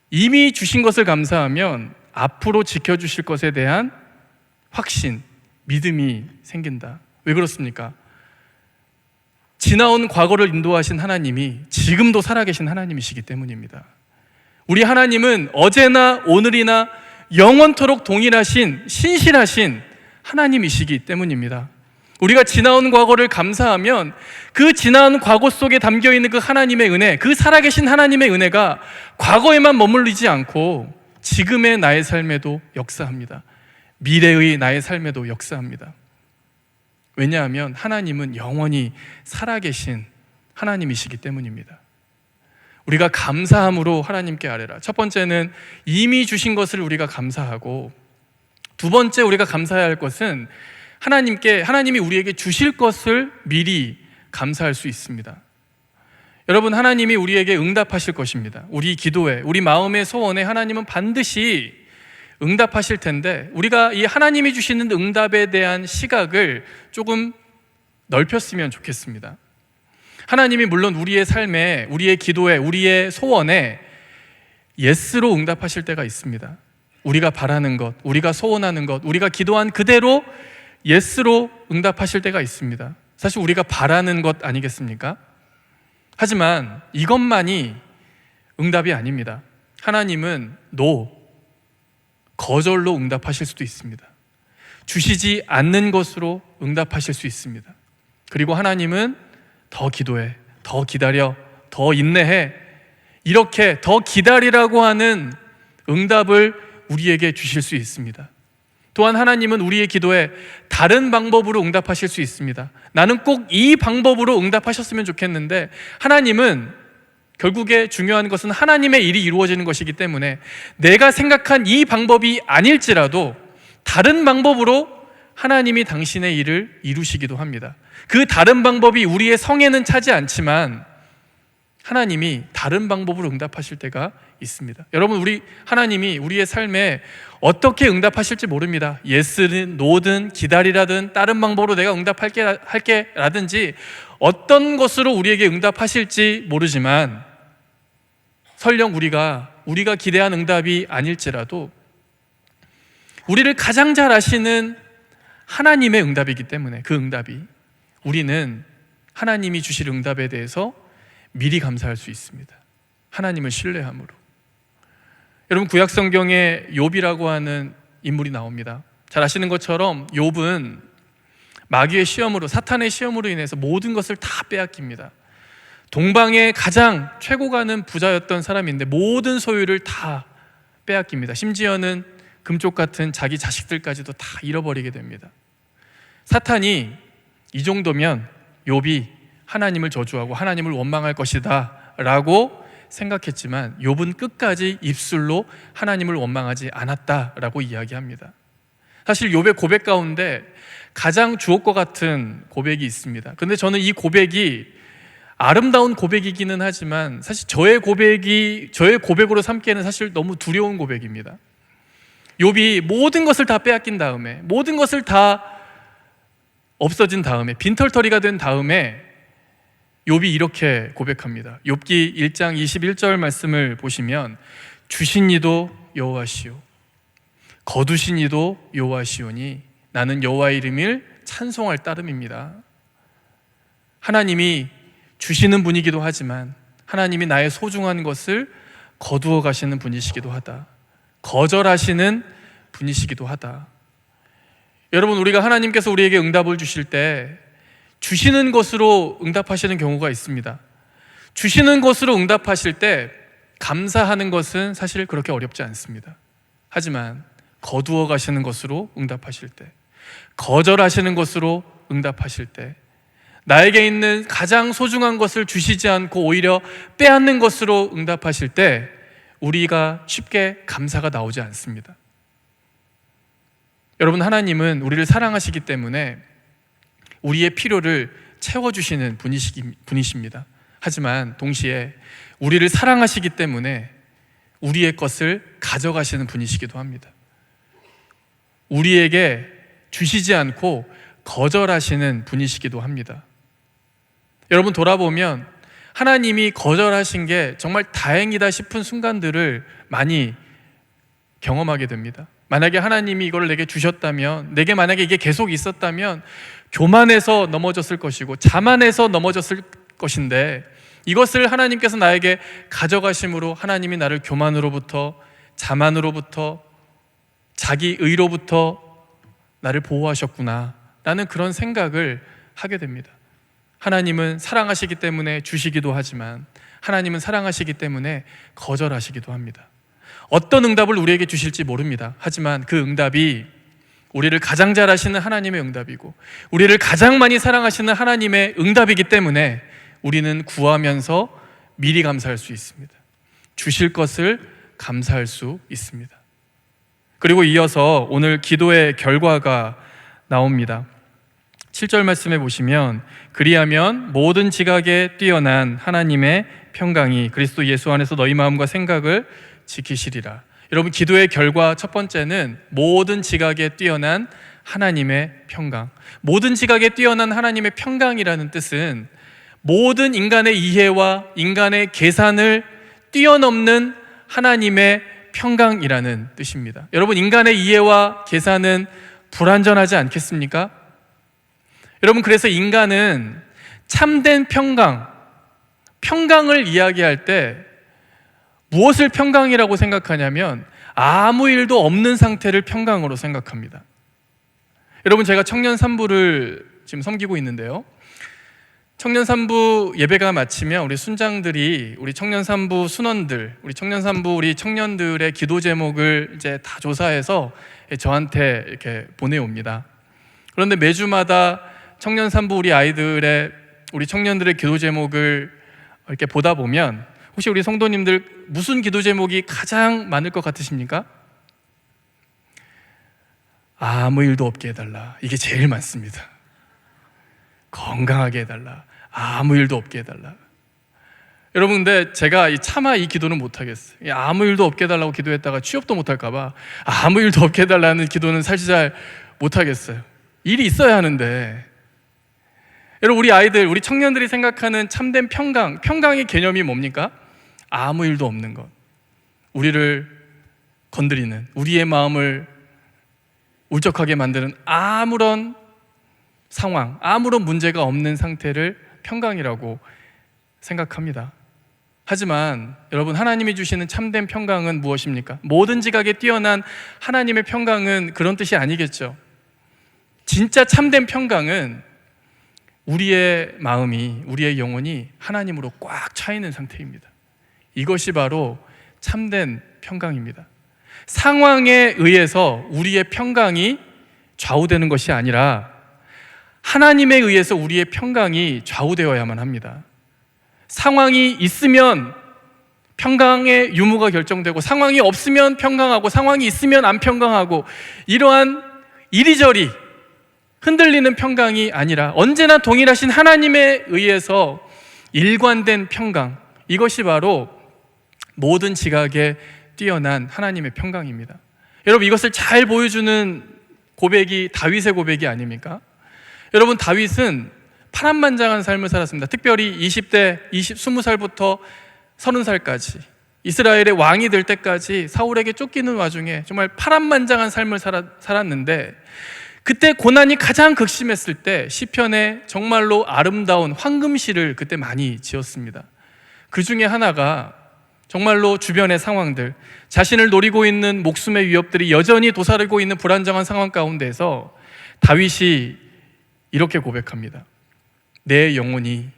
이미 주신 것을 감사하면 앞으로 지켜주실 것에 대한 확신, 믿음이 생긴다. 왜 그렇습니까? 지나온 과거를 인도하신 하나님이 지금도 살아계신 하나님이시기 때문입니다. 우리 하나님은 어제나 오늘이나 영원토록 동일하신 신실하신 하나님이시기 때문입니다. 우리가 지나온 과거를 감사하면 그 지나온 과거 속에 담겨있는 그 하나님의 은혜, 그 살아계신 하나님의 은혜가 과거에만 머물리지 않고 지금의 나의 삶에도 역사합니다. 미래의 나의 삶에도 역사합니다. 왜냐하면 하나님은 영원히 살아계신 하나님이시기 때문입니다. 우리가 감사함으로 하나님께 아뢰라. 첫 번째는 이미 주신 것을 우리가 감사하고, 두 번째 우리가 감사해야 할 것은 하나님이 우리에게 주실 것을 미리 감사할 수 있습니다. 여러분, 하나님이 우리에게 응답하실 것입니다. 우리 기도에, 우리 마음의 소원에 하나님은 반드시 응답하실 텐데, 우리가 이 하나님이 주시는 응답에 대한 시각을 조금 넓혔으면 좋겠습니다. 하나님이 물론 우리의 삶에, 우리의 기도에, 우리의 소원에 예스로 응답하실 때가 있습니다. 우리가 바라는 것, 우리가 소원하는 것, 우리가 기도한 그대로 예스로 응답하실 때가 있습니다. 사실 우리가 바라는 것 아니겠습니까? 하지만 이것만이 응답이 아닙니다. 하나님은 거절로 응답하실 수도 있습니다. 주시지 않는 것으로 응답하실 수 있습니다. 그리고 하나님은 더 기도해, 더 기다려, 더 인내해, 이렇게 더 기다리라고 하는 응답을 우리에게 주실 수 있습니다. 또한 하나님은 우리의 기도에 다른 방법으로 응답하실 수 있습니다. 나는 꼭 이 방법으로 응답하셨으면 좋겠는데, 하나님은 결국에 중요한 것은 하나님의 일이 이루어지는 것이기 때문에 내가 생각한 이 방법이 아닐지라도 다른 방법으로 하나님이 당신의 일을 이루시기도 합니다. 그 다른 방법이 우리의 성에는 차지 않지만 하나님이 다른 방법으로 응답하실 때가 있습니다. 여러분, 하나님이 우리의 삶에 어떻게 응답하실지 모릅니다. 예스든 노든 기다리라든 다른 방법으로 내가 응답할게 라든지 어떤 것으로 우리에게 응답하실지 모르지만, 설령 우리가 기대한 응답이 아닐지라도 우리를 가장 잘 아시는 하나님의 응답이기 때문에 그 응답이, 우리는 하나님이 주실 응답에 대해서 미리 감사할 수 있습니다. 하나님을 신뢰함으로. 여러분, 구약 성경에 욥이라고 하는 인물이 나옵니다. 잘 아시는 것처럼 욥은 마귀의 시험으로, 사탄의 시험으로 인해서 모든 것을 다 빼앗깁니다. 동방의 가장 최고 가는 부자였던 사람인데 모든 소유를 다 빼앗깁니다. 심지어는 금쪽 같은 자기 자식들까지도 다 잃어버리게 됩니다. 사탄이 이 정도면 욥이 하나님을 저주하고 하나님을 원망할 것이다 라고 생각했지만 욥은 끝까지 입술로 하나님을 원망하지 않았다라고 이야기합니다. 사실 욥의 고백 가운데 가장 주옥과 같은 고백이 있습니다. 근데 저는 이 고백이 아름다운 고백이기는 하지만 사실 저의 고백으로 삼기에는 사실 너무 두려운 고백입니다. 욥이 모든 것을 다 빼앗긴 다음에, 모든 것을 다 없어진 다음에, 빈털터리가 된 다음에 욥이 이렇게 고백합니다. 욥기 1장 21절 말씀을 보시면 주신 이도 여호와시오, 거두신 이도 여호와시오니 나는 여호와 이름을 찬송할 따름입니다. 하나님이 주시는 분이기도 하지만 하나님이 나의 소중한 것을 거두어 가시는 분이시기도 하다. 거절하시는 분이시기도 하다. 여러분, 우리가 하나님께서 우리에게 응답을 주실 때 주시는 것으로 응답하시는 경우가 있습니다. 주시는 것으로 응답하실 때 감사하는 것은 사실 그렇게 어렵지 않습니다. 하지만 거두어 가시는 것으로 응답하실 때, 거절하시는 것으로 응답하실 때, 나에게 있는 가장 소중한 것을 주시지 않고 오히려 빼앗는 것으로 응답하실 때 우리가 쉽게 감사가 나오지 않습니다. 여러분, 하나님은 우리를 사랑하시기 때문에 우리의 필요를 채워주시는 분이십니다. 하지만 동시에 우리를 사랑하시기 때문에 우리의 것을 가져가시는 분이시기도 합니다. 우리에게 주시지 않고 거절하시는 분이시기도 합니다. 여러분, 돌아보면 하나님이 거절하신 게 정말 다행이다 싶은 순간들을 많이 경험하게 됩니다. 만약에 하나님이 이걸 내게 주셨다면, 내게 만약에 이게 계속 있었다면 교만해서 넘어졌을 것이고 자만해서 넘어졌을 것인데, 이것을 하나님께서 나에게 가져가심으로 하나님이 나를 교만으로부터, 자만으로부터, 자기 의로부터 나를 보호하셨구나 라는 그런 생각을 하게 됩니다. 하나님은 사랑하시기 때문에 주시기도 하지만 하나님은 사랑하시기 때문에 거절하시기도 합니다. 어떤 응답을 우리에게 주실지 모릅니다. 하지만 그 응답이 우리를 가장 잘 아시는 하나님의 응답이고 우리를 가장 많이 사랑하시는 하나님의 응답이기 때문에 우리는 구하면서 미리 감사할 수 있습니다. 주실 것을 감사할 수 있습니다. 그리고 이어서 오늘 기도의 결과가 나옵니다. 7절 말씀에 보시면 그리하면 모든 지각에 뛰어난 하나님의 평강이 그리스도 예수 안에서 너희 마음과 생각을 지키시리라. 여러분, 기도의 결과 첫 번째는 모든 지각에 뛰어난 하나님의 평강. 모든 지각에 뛰어난 하나님의 평강이라는 뜻은 모든 인간의 이해와 인간의 계산을 뛰어넘는 하나님의 평강이라는 뜻입니다. 여러분, 인간의 이해와 계산은 불완전하지 않겠습니까? 여러분, 그래서 인간은 참된 평강을 이야기할 때 무엇을 평강이라고 생각하냐면 아무 일도 없는 상태를 평강으로 생각합니다. 여러분, 제가 청년 산부를 지금 섬기고 있는데요, 청년 산부 예배가 마치면 우리 순장들이 우리 청년 산부 순원들, 우리 청년 산부 우리 청년들의 기도 제목을 이제 다 조사해서 저한테 이렇게 보내옵니다. 그런데 매주마다 청년 산부 우리 청년들의 기도 제목을 이렇게 보다 보면 혹시 우리 성도님들 무슨 기도 제목이 가장 많을 것 같으십니까? 아무 일도 없게 해달라. 이게 제일 많습니다. 건강하게 해달라. 아무 일도 없게 해달라. 여러분, 근데 제가 차마 이 기도는 못하겠어요. 아무 일도 없게 해달라고 기도했다가 취업도 못할까봐 아무 일도 없게 해달라는 기도는 사실 잘 못하겠어요. 일이 있어야 하는데. 여러분, 우리 아이들, 우리 청년들이 생각하는 참된 평강의 개념이 뭡니까? 아무 일도 없는 것, 우리를 건드리는, 우리의 마음을 울적하게 만드는 아무런 상황, 아무런 문제가 없는 상태를 평강이라고 생각합니다. 하지만 여러분, 하나님이 주시는 참된 평강은 무엇입니까? 모든 지각에 뛰어난 하나님의 평강은 그런 뜻이 아니겠죠. 진짜 참된 평강은 우리의 마음이, 우리의 영혼이 하나님으로 꽉 차 있는 상태입니다. 이것이 바로 참된 평강입니다. 상황에 의해서 우리의 평강이 좌우되는 것이 아니라 하나님에 의해서 우리의 평강이 좌우되어야만 합니다. 상황이 있으면 평강의 유무가 결정되고, 상황이 없으면 평강하고 상황이 있으면 안 평강하고, 이러한 이리저리 흔들리는 평강이 아니라 언제나 동일하신 하나님에 의해서 일관된 평강, 이것이 바로 모든 지각에 뛰어난 하나님의 평강입니다. 여러분, 이것을 잘 보여주는 고백이 다윗의 고백이 아닙니까? 여러분, 다윗은 파란만장한 삶을 살았습니다. 특별히 20살부터 30살까지 이스라엘의 왕이 될 때까지 사울에게 쫓기는 와중에 정말 파란만장한 삶을 살았는데, 그때 고난이 가장 극심했을 때 시편에 정말로 아름다운 황금시를 그때 많이 지었습니다. 그 중에 하나가 정말로 주변의 상황들, 자신을 노리고 있는 목숨의 위협들이 여전히 도사리고 있는 불안정한 상황 가운데서 다윗이 이렇게 고백합니다. 내 영혼이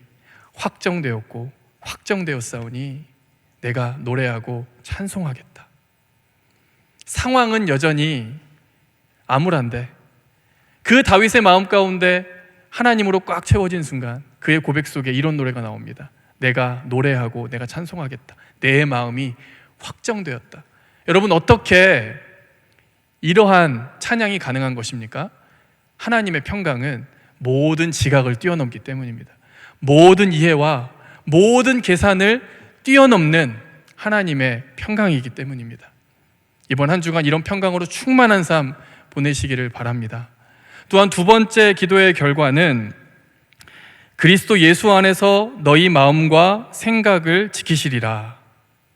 확정되었고 확정되었사오니 내가 노래하고 찬송하겠다. 상황은 여전히 암울한데 그 다윗의 마음 가운데 하나님으로 꽉 채워진 순간 그의 고백 속에 이런 노래가 나옵니다. 내가 노래하고 내가 찬송하겠다. 내 마음이 확정되었다. 여러분, 어떻게 이러한 찬양이 가능한 것입니까? 하나님의 평강은 모든 지각을 뛰어넘기 때문입니다. 모든 이해와 모든 계산을 뛰어넘는 하나님의 평강이기 때문입니다. 이번 한 주간 이런 평강으로 충만한 삶 보내시기를 바랍니다. 또한 두 번째 기도의 결과는 그리스도 예수 안에서 너희 마음과 생각을 지키시리라.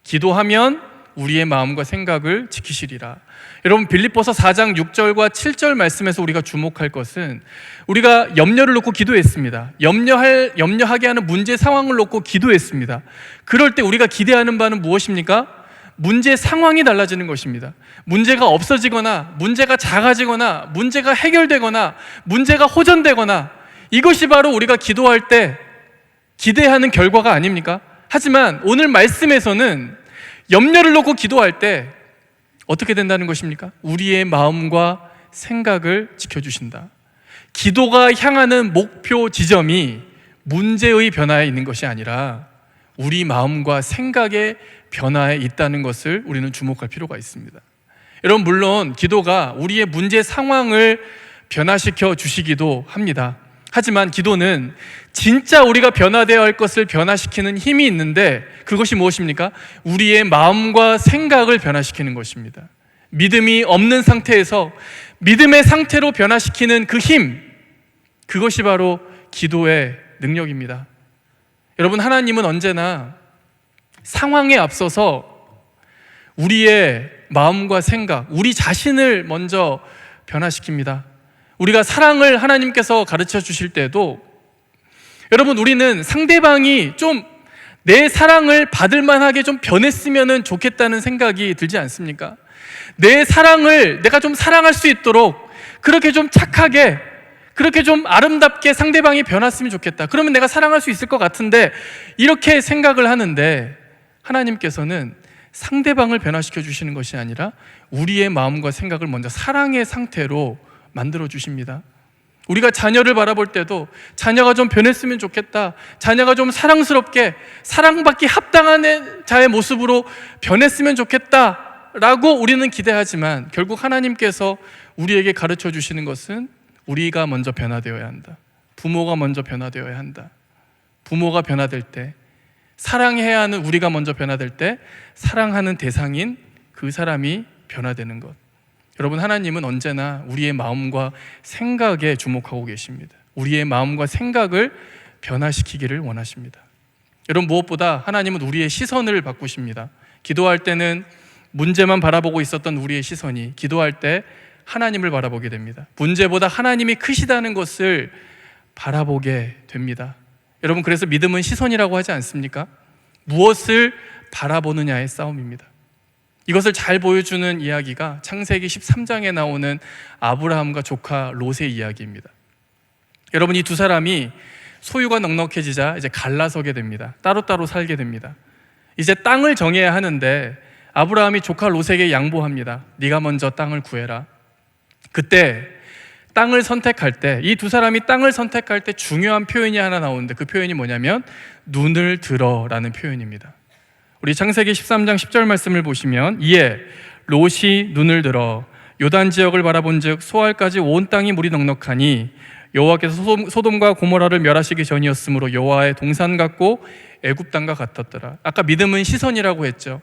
기도하면 우리의 마음과 생각을 지키시리라. 여러분, 빌립보서 4장 6절과 7절 말씀에서 우리가 주목할 것은, 우리가 염려를 놓고 기도했습니다. 염려하게 하는 문제 상황을 놓고 기도했습니다. 그럴 때 우리가 기대하는 바는 무엇입니까? 문제 상황이 달라지는 것입니다. 문제가 없어지거나 문제가 작아지거나 문제가 해결되거나 문제가 호전되거나, 이것이 바로 우리가 기도할 때 기대하는 결과가 아닙니까? 하지만 오늘 말씀에서는 염려를 놓고 기도할 때 어떻게 된다는 것입니까? 우리의 마음과 생각을 지켜주신다. 기도가 향하는 목표 지점이 문제의 변화에 있는 것이 아니라 우리 마음과 생각의 변화에 있다는 것을 우리는 주목할 필요가 있습니다. 여러분, 물론 기도가 우리의 문제 상황을 변화시켜 주시기도 합니다. 하지만 기도는 진짜 우리가 변화되어야 할 것을 변화시키는 힘이 있는데, 그것이 무엇입니까? 우리의 마음과 생각을 변화시키는 것입니다. 믿음이 없는 상태에서 믿음의 상태로 변화시키는 그 힘, 그것이 바로 기도의 능력입니다. 여러분, 하나님은 언제나 상황에 앞서서 우리의 마음과 생각, 우리 자신을 먼저 변화시킵니다. 우리가 사랑을 하나님께서 가르쳐 주실 때도, 여러분, 우리는 상대방이 좀 내 사랑을 받을 만하게 좀 변했으면 좋겠다는 생각이 들지 않습니까? 내 사랑을 내가 좀 사랑할 수 있도록 그렇게 좀 착하게, 그렇게 좀 아름답게 상대방이 변했으면 좋겠다. 그러면 내가 사랑할 수 있을 것 같은데, 이렇게 생각을 하는데, 하나님께서는 상대방을 변화시켜 주시는 것이 아니라 우리의 마음과 생각을 먼저 사랑의 상태로 만들어 주십니다. 우리가 자녀를 바라볼 때도 자녀가 좀 변했으면 좋겠다, 자녀가 좀 사랑스럽게 사랑받기 합당한 자의 모습으로 변했으면 좋겠다 라고 우리는 기대하지만, 결국 하나님께서 우리에게 가르쳐 주시는 것은 우리가 먼저 변화되어야 한다. 부모가 먼저 변화되어야 한다. 부모가 변화될 때, 사랑해야 하는 우리가 먼저 변화될 때 사랑하는 대상인 그 사람이 변화되는 것. 여러분, 하나님은 언제나 우리의 마음과 생각에 주목하고 계십니다. 우리의 마음과 생각을 변화시키기를 원하십니다. 여러분, 무엇보다 하나님은 우리의 시선을 바꾸십니다. 기도할 때는 문제만 바라보고 있었던 우리의 시선이 기도할 때 하나님을 바라보게 됩니다. 문제보다 하나님이 크시다는 것을 바라보게 됩니다. 여러분, 그래서 믿음은 시선이라고 하지 않습니까? 무엇을 바라보느냐의 싸움입니다. 이것을 잘 보여주는 이야기가 창세기 13장에 나오는 아브라함과 조카 롯의 이야기입니다. 여러분, 이 두 사람이 소유가 넉넉해지자 이제 갈라서게 됩니다. 따로따로 살게 됩니다. 이제 땅을 정해야 하는데 아브라함이 조카 롯에게 양보합니다. 네가 먼저 땅을 구해라. 그때 땅을 선택할 때, 이 두 사람이 땅을 선택할 때 중요한 표현이 하나 나오는데, 그 표현이 뭐냐면 눈을 들어라는 표현입니다. 우리 창세기 13장 10절 말씀을 보시면 이에 롯이 눈을 들어 요단 지역을 바라본즉 소알까지 온 땅이 물이 넉넉하니 여호와께서 소돔과 고모라를 멸하시기 전이었으므로 여호와의 동산 같고 애굽 땅과 같았더라. 아까 믿음은 시선이라고 했죠.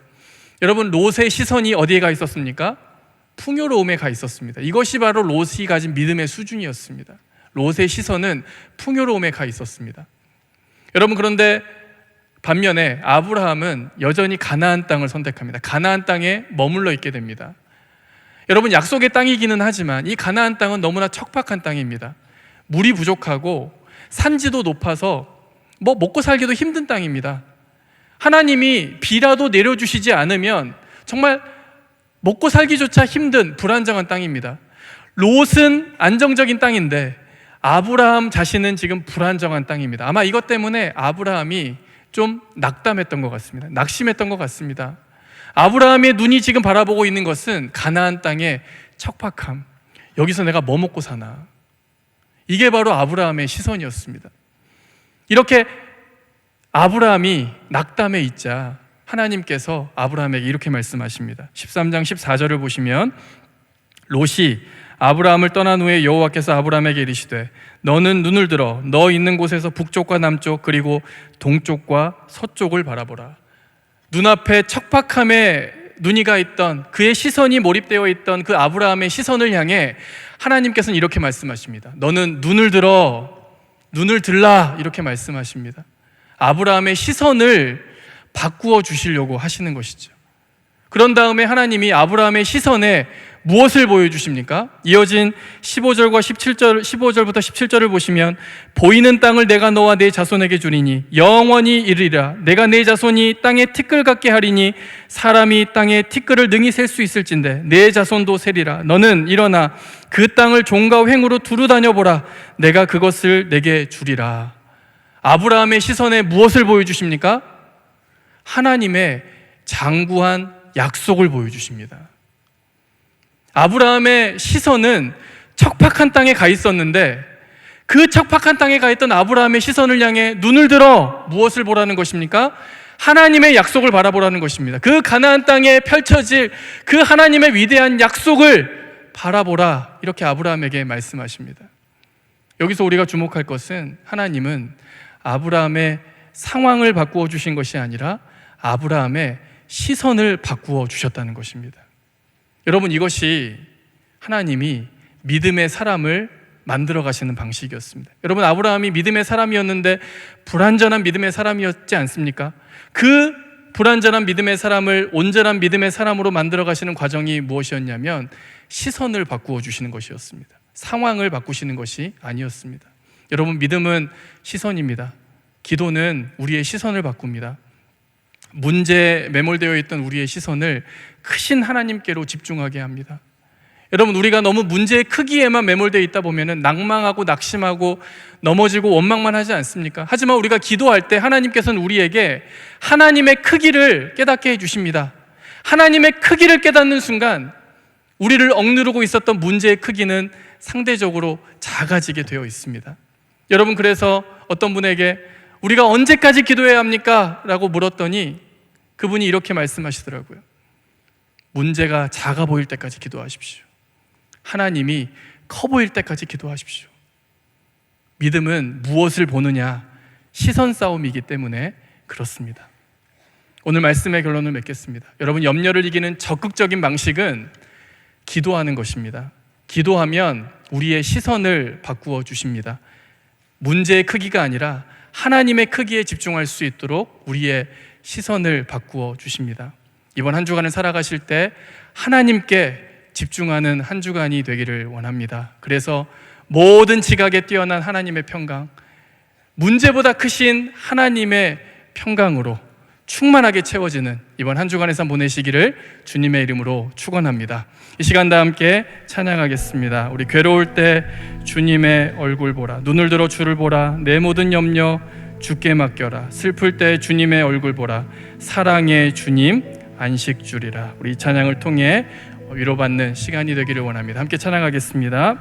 여러분, 롯의 시선이 어디에 가 있었습니까? 풍요로움에 가 있었습니다. 이것이 바로 롯이 가진 믿음의 수준이었습니다. 롯의 시선은 풍요로움에 가 있었습니다. 여러분, 그런데 반면에 아브라함은 여전히 가나안 땅을 선택합니다. 가나안 땅에 머물러 있게 됩니다. 여러분, 약속의 땅이기는 하지만 이 가나안 땅은 너무나 척박한 땅입니다. 물이 부족하고 산지도 높아서 먹고 살기도 힘든 땅입니다. 하나님이 비라도 내려주시지 않으면 정말 먹고 살기조차 힘든 불안정한 땅입니다. 롯은 안정적인 땅인데 아브라함 자신은 지금 불안정한 땅입니다. 아마 이것 때문에 아브라함이 좀 낙담했던 것 같습니다. 낙심했던 것 같습니다. 아브라함의 눈이 지금 바라보고 있는 것은 가나안 땅의 척박함, 여기서 내가 뭐 먹고 사나, 이게 바로 아브라함의 시선이었습니다. 이렇게 아브라함이 낙담해 있자 하나님께서 아브라함에게 이렇게 말씀하십니다. 13장 14절을 보시면 롯이 아브라함을 떠난 후에 여호와께서 아브라함에게 이르시되 너는 눈을 들어 너 있는 곳에서 북쪽과 남쪽 그리고 동쪽과 서쪽을 바라보라. 눈앞에 척박함에 눈이 가 있던, 그의 시선이 몰입되어 있던 그 아브라함의 시선을 향해 하나님께서는 이렇게 말씀하십니다. 너는 눈을 들어, 눈을 들라, 이렇게 말씀하십니다. 아브라함의 시선을 바꾸어 주시려고 하시는 것이죠. 그런 다음에 하나님이 아브라함의 시선에 무엇을 보여주십니까? 이어진 15절과 15절부터 17절을 보시면 보이는 땅을 내가 너와 네 자손에게 주리니 영원히 이르리라. 내가 네 자손이 땅에 티끌 같게 하리니 사람이 땅에 티끌을 능히 셀 수 있을진데 네 자손도 세리라. 너는 일어나 그 땅을 종과 횡으로 두루 다녀보라. 내가 그것을 내게 주리라. 아브라함의 시선에 무엇을 보여주십니까? 하나님의 장구한 약속을 보여주십니다. 아브라함의 시선은 척박한 땅에 가 있었는데 그 척박한 땅에 가 있던 아브라함의 시선을 향해 눈을 들어 무엇을 보라는 것입니까? 하나님의 약속을 바라보라는 것입니다. 그 가나안 땅에 펼쳐질 그 하나님의 위대한 약속을 바라보라, 이렇게 아브라함에게 말씀하십니다. 여기서 우리가 주목할 것은 하나님은 아브라함의 상황을 바꾸어 주신 것이 아니라 아브라함의 시선을 바꾸어 주셨다는 것입니다. 여러분, 이것이 하나님이 믿음의 사람을 만들어 가시는 방식이었습니다. 여러분, 아브라함이 믿음의 사람이었는데 불완전한 믿음의 사람이었지 않습니까? 그 불완전한 믿음의 사람을 온전한 믿음의 사람으로 만들어 가시는 과정이 무엇이었냐면 시선을 바꾸어 주시는 것이었습니다. 상황을 바꾸시는 것이 아니었습니다. 여러분, 믿음은 시선입니다. 기도는 우리의 시선을 바꿉니다. 문제에 매몰되어 있던 우리의 시선을 크신 하나님께로 집중하게 합니다. 여러분, 우리가 너무 문제의 크기에만 매몰되어 있다 보면 낭망하고 낙심하고 넘어지고 원망만 하지 않습니까? 하지만 우리가 기도할 때 하나님께서는 우리에게 하나님의 크기를 깨닫게 해주십니다. 하나님의 크기를 깨닫는 순간 우리를 억누르고 있었던 문제의 크기는 상대적으로 작아지게 되어 있습니다. 여러분, 그래서 어떤 분에게 우리가 언제까지 기도해야 합니까? 라고 물었더니 그분이 이렇게 말씀하시더라고요. 문제가 작아 보일 때까지 기도하십시오. 하나님이 커 보일 때까지 기도하십시오. 믿음은 무엇을 보느냐, 시선 싸움이기 때문에 그렇습니다. 오늘 말씀의 결론을 맺겠습니다. 여러분, 염려를 이기는 적극적인 방식은 기도하는 것입니다. 기도하면 우리의 시선을 바꾸어 주십니다. 문제의 크기가 아니라 하나님의 크기에 집중할 수 있도록 우리의 시선을 바꾸어 주십니다. 이번 한 주간을 살아가실 때 하나님께 집중하는 한 주간이 되기를 원합니다. 그래서 모든 지각에 뛰어난 하나님의 평강, 문제보다 크신 하나님의 평강으로 충만하게 채워지는 이번 한 주간의 삶 보내시기를 주님의 이름으로 축원합니다. 이 시간 다 함께 찬양하겠습니다. 우리 괴로울 때 주님의 얼굴 보라, 눈을 들어 주를 보라, 내 모든 염려 주께 맡겨라, 슬플 때 주님의 얼굴 보라, 사랑의 주님 안식 주리라. 우리 이 찬양을 통해 위로받는 시간이 되기를 원합니다. 함께 찬양하겠습니다.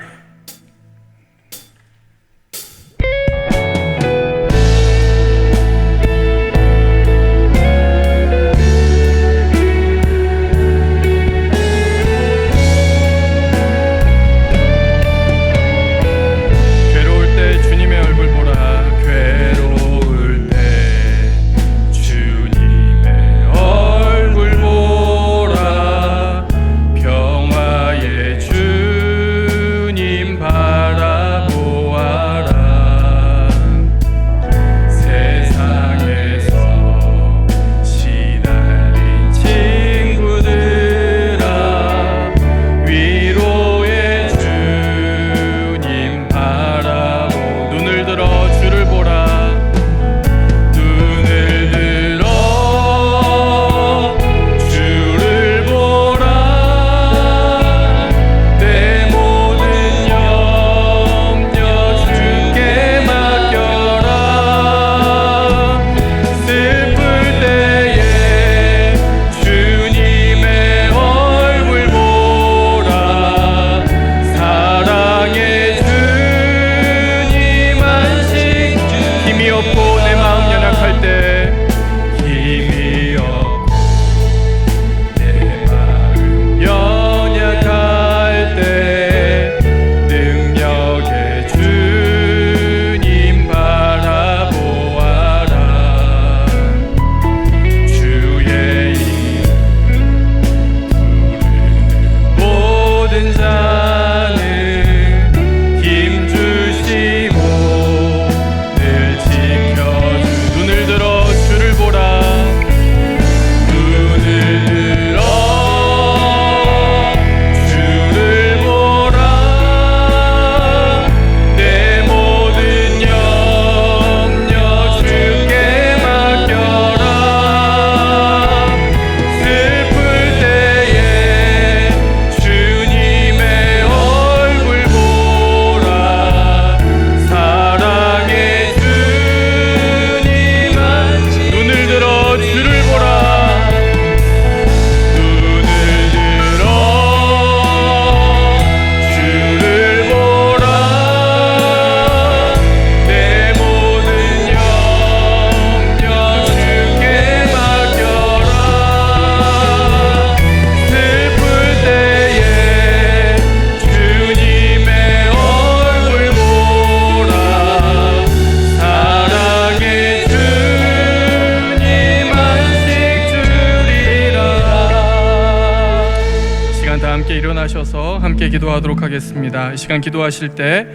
함께 일어나셔서 함께 기도하도록 하겠습니다. 이 시간 기도하실 때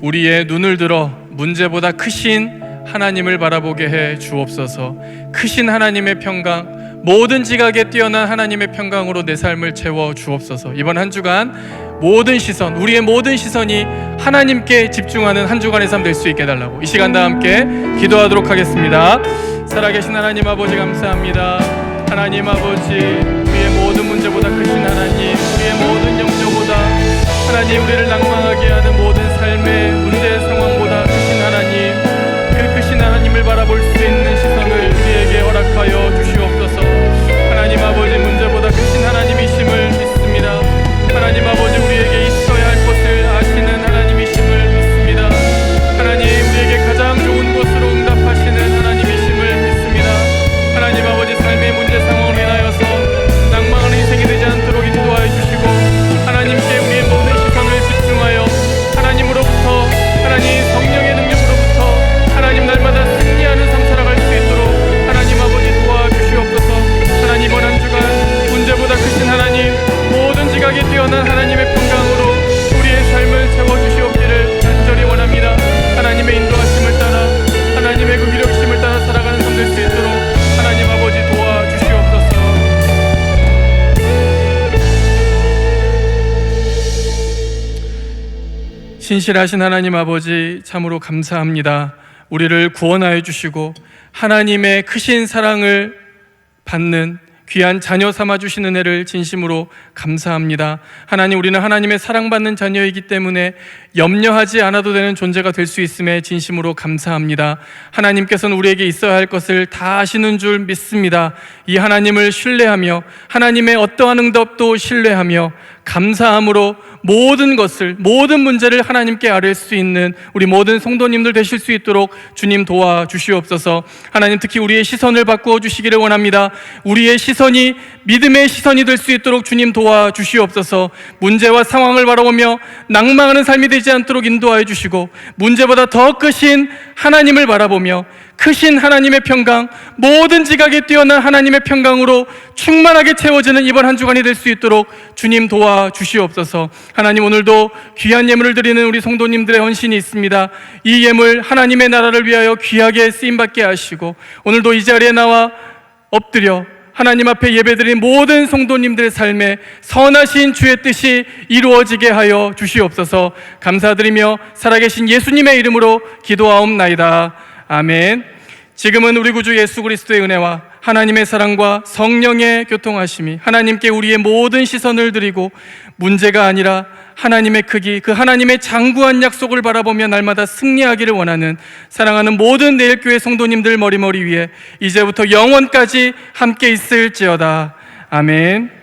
우리의 눈을 들어 문제보다 크신 하나님을 바라보게 해 주옵소서. 크신 하나님의 평강, 모든 지각에 뛰어난 하나님의 평강으로 내 삶을 채워 주옵소서. 이번 한 주간 모든 시선, 우리의 모든 시선이 하나님께 집중하는 한 주간의 삶 될 수 있게 해달라고 이 시간 다 함께 기도하도록 하겠습니다. 살아계신 하나님 아버지 감사합니다. 하나님 아버지, 우리의 모든 문제보다 크신 하나님, 우리의 모든 영조보다 하나님, 우리를 낭망하게 하는 모든 삶의 문제 상황보다 크신 하나님, 그 크신 하나님을 바라볼 수 있는 시선을 우리에게 허락하여 주시옵소서. 하나님 아버지, 문제보다 크신 하나님이심을 믿습니다. 하나님 아버지, 우리에게 있어야 할 것을 아시는 하나님이심을 믿습니다. 하나님, 우리에게 가장 좋은 것으로 응답하시는 하나님이심을 믿습니다. 하나님 아버지, 삶의 문제 상황으로 인하여서 낭망하는 인생이 되지 않도록 인도하여 주시고, 하나님께 우리의 모든 시선을 집중하여 하나님으로부터, 하나님 성령의 능력으로부터 하나님 날마다 승리하는 삶 살아갈 수 있도록 하나님 아버지 도와주시옵소서. 하나님, 이번 한 주간 문제보다 크신 하나님, 모든 지각에 뛰어난 하나님의 평강으로 우리의 삶을 채워주시옵기를 간절히 원합니다. 하나님의 인도하심을 따라, 하나님의 그 위력심을 따라 살아가는 삶 될 수 있도록 하나님 아버지 도와주시옵소서. 신실하신 하나님 아버지, 참으로 감사합니다. 우리를 구원하여 주시고 하나님의 크신 사랑을 받는 귀한 자녀 삼아 주시는 은혜를 진심으로 감사합니다. 하나님, 우리는 하나님의 사랑받는 자녀이기 때문에 염려하지 않아도 되는 존재가 될 수 있음에 진심으로 감사합니다. 하나님께서는 우리에게 있어야 할 것을 다 아시는 줄 믿습니다. 이 하나님을 신뢰하며 하나님의 어떠한 응답도 신뢰하며 감사함으로 모든 것을, 모든 문제를 하나님께 아뢰 수 있는 우리 모든 성도님들 되실 수 있도록 주님 도와주시옵소서. 하나님, 특히 우리의 시선을 바꾸어 주시기를 원합니다. 우리의 시선이 믿음의 시선이 될 수 있도록 주님 도와주시옵소서. 문제와 상황을 바라보며 낭망하는 삶이 되지 않도록 인도하여 주시고, 문제보다 더 크신 하나님을 바라보며 크신 하나님의 평강, 모든 지각에 뛰어난 하나님의 평강으로 충만하게 채워지는 이번 한 주간이 될 수 있도록 주님 도와주시옵소서. 하나님, 오늘도 귀한 예물을 드리는 우리 성도님들의 헌신이 있습니다. 이 예물 하나님의 나라를 위하여 귀하게 쓰임받게 하시고, 오늘도 이 자리에 나와 엎드려 하나님 앞에 예배드린 모든 성도님들의 삶에 선하신 주의 뜻이 이루어지게 하여 주시옵소서. 감사드리며 살아계신 예수님의 이름으로 기도하옵나이다. 아멘. 지금은 우리 구주 예수 그리스도의 은혜와 하나님의 사랑과 성령의 교통하심이 하나님께 우리의 모든 시선을 드리고, 문제가 아니라 하나님의 크기, 그 하나님의 장구한 약속을 바라보며 날마다 승리하기를 원하는 사랑하는 모든 내일교회 성도님들 머리머리 위에 이제부터 영원까지 함께 있을지어다. 아멘.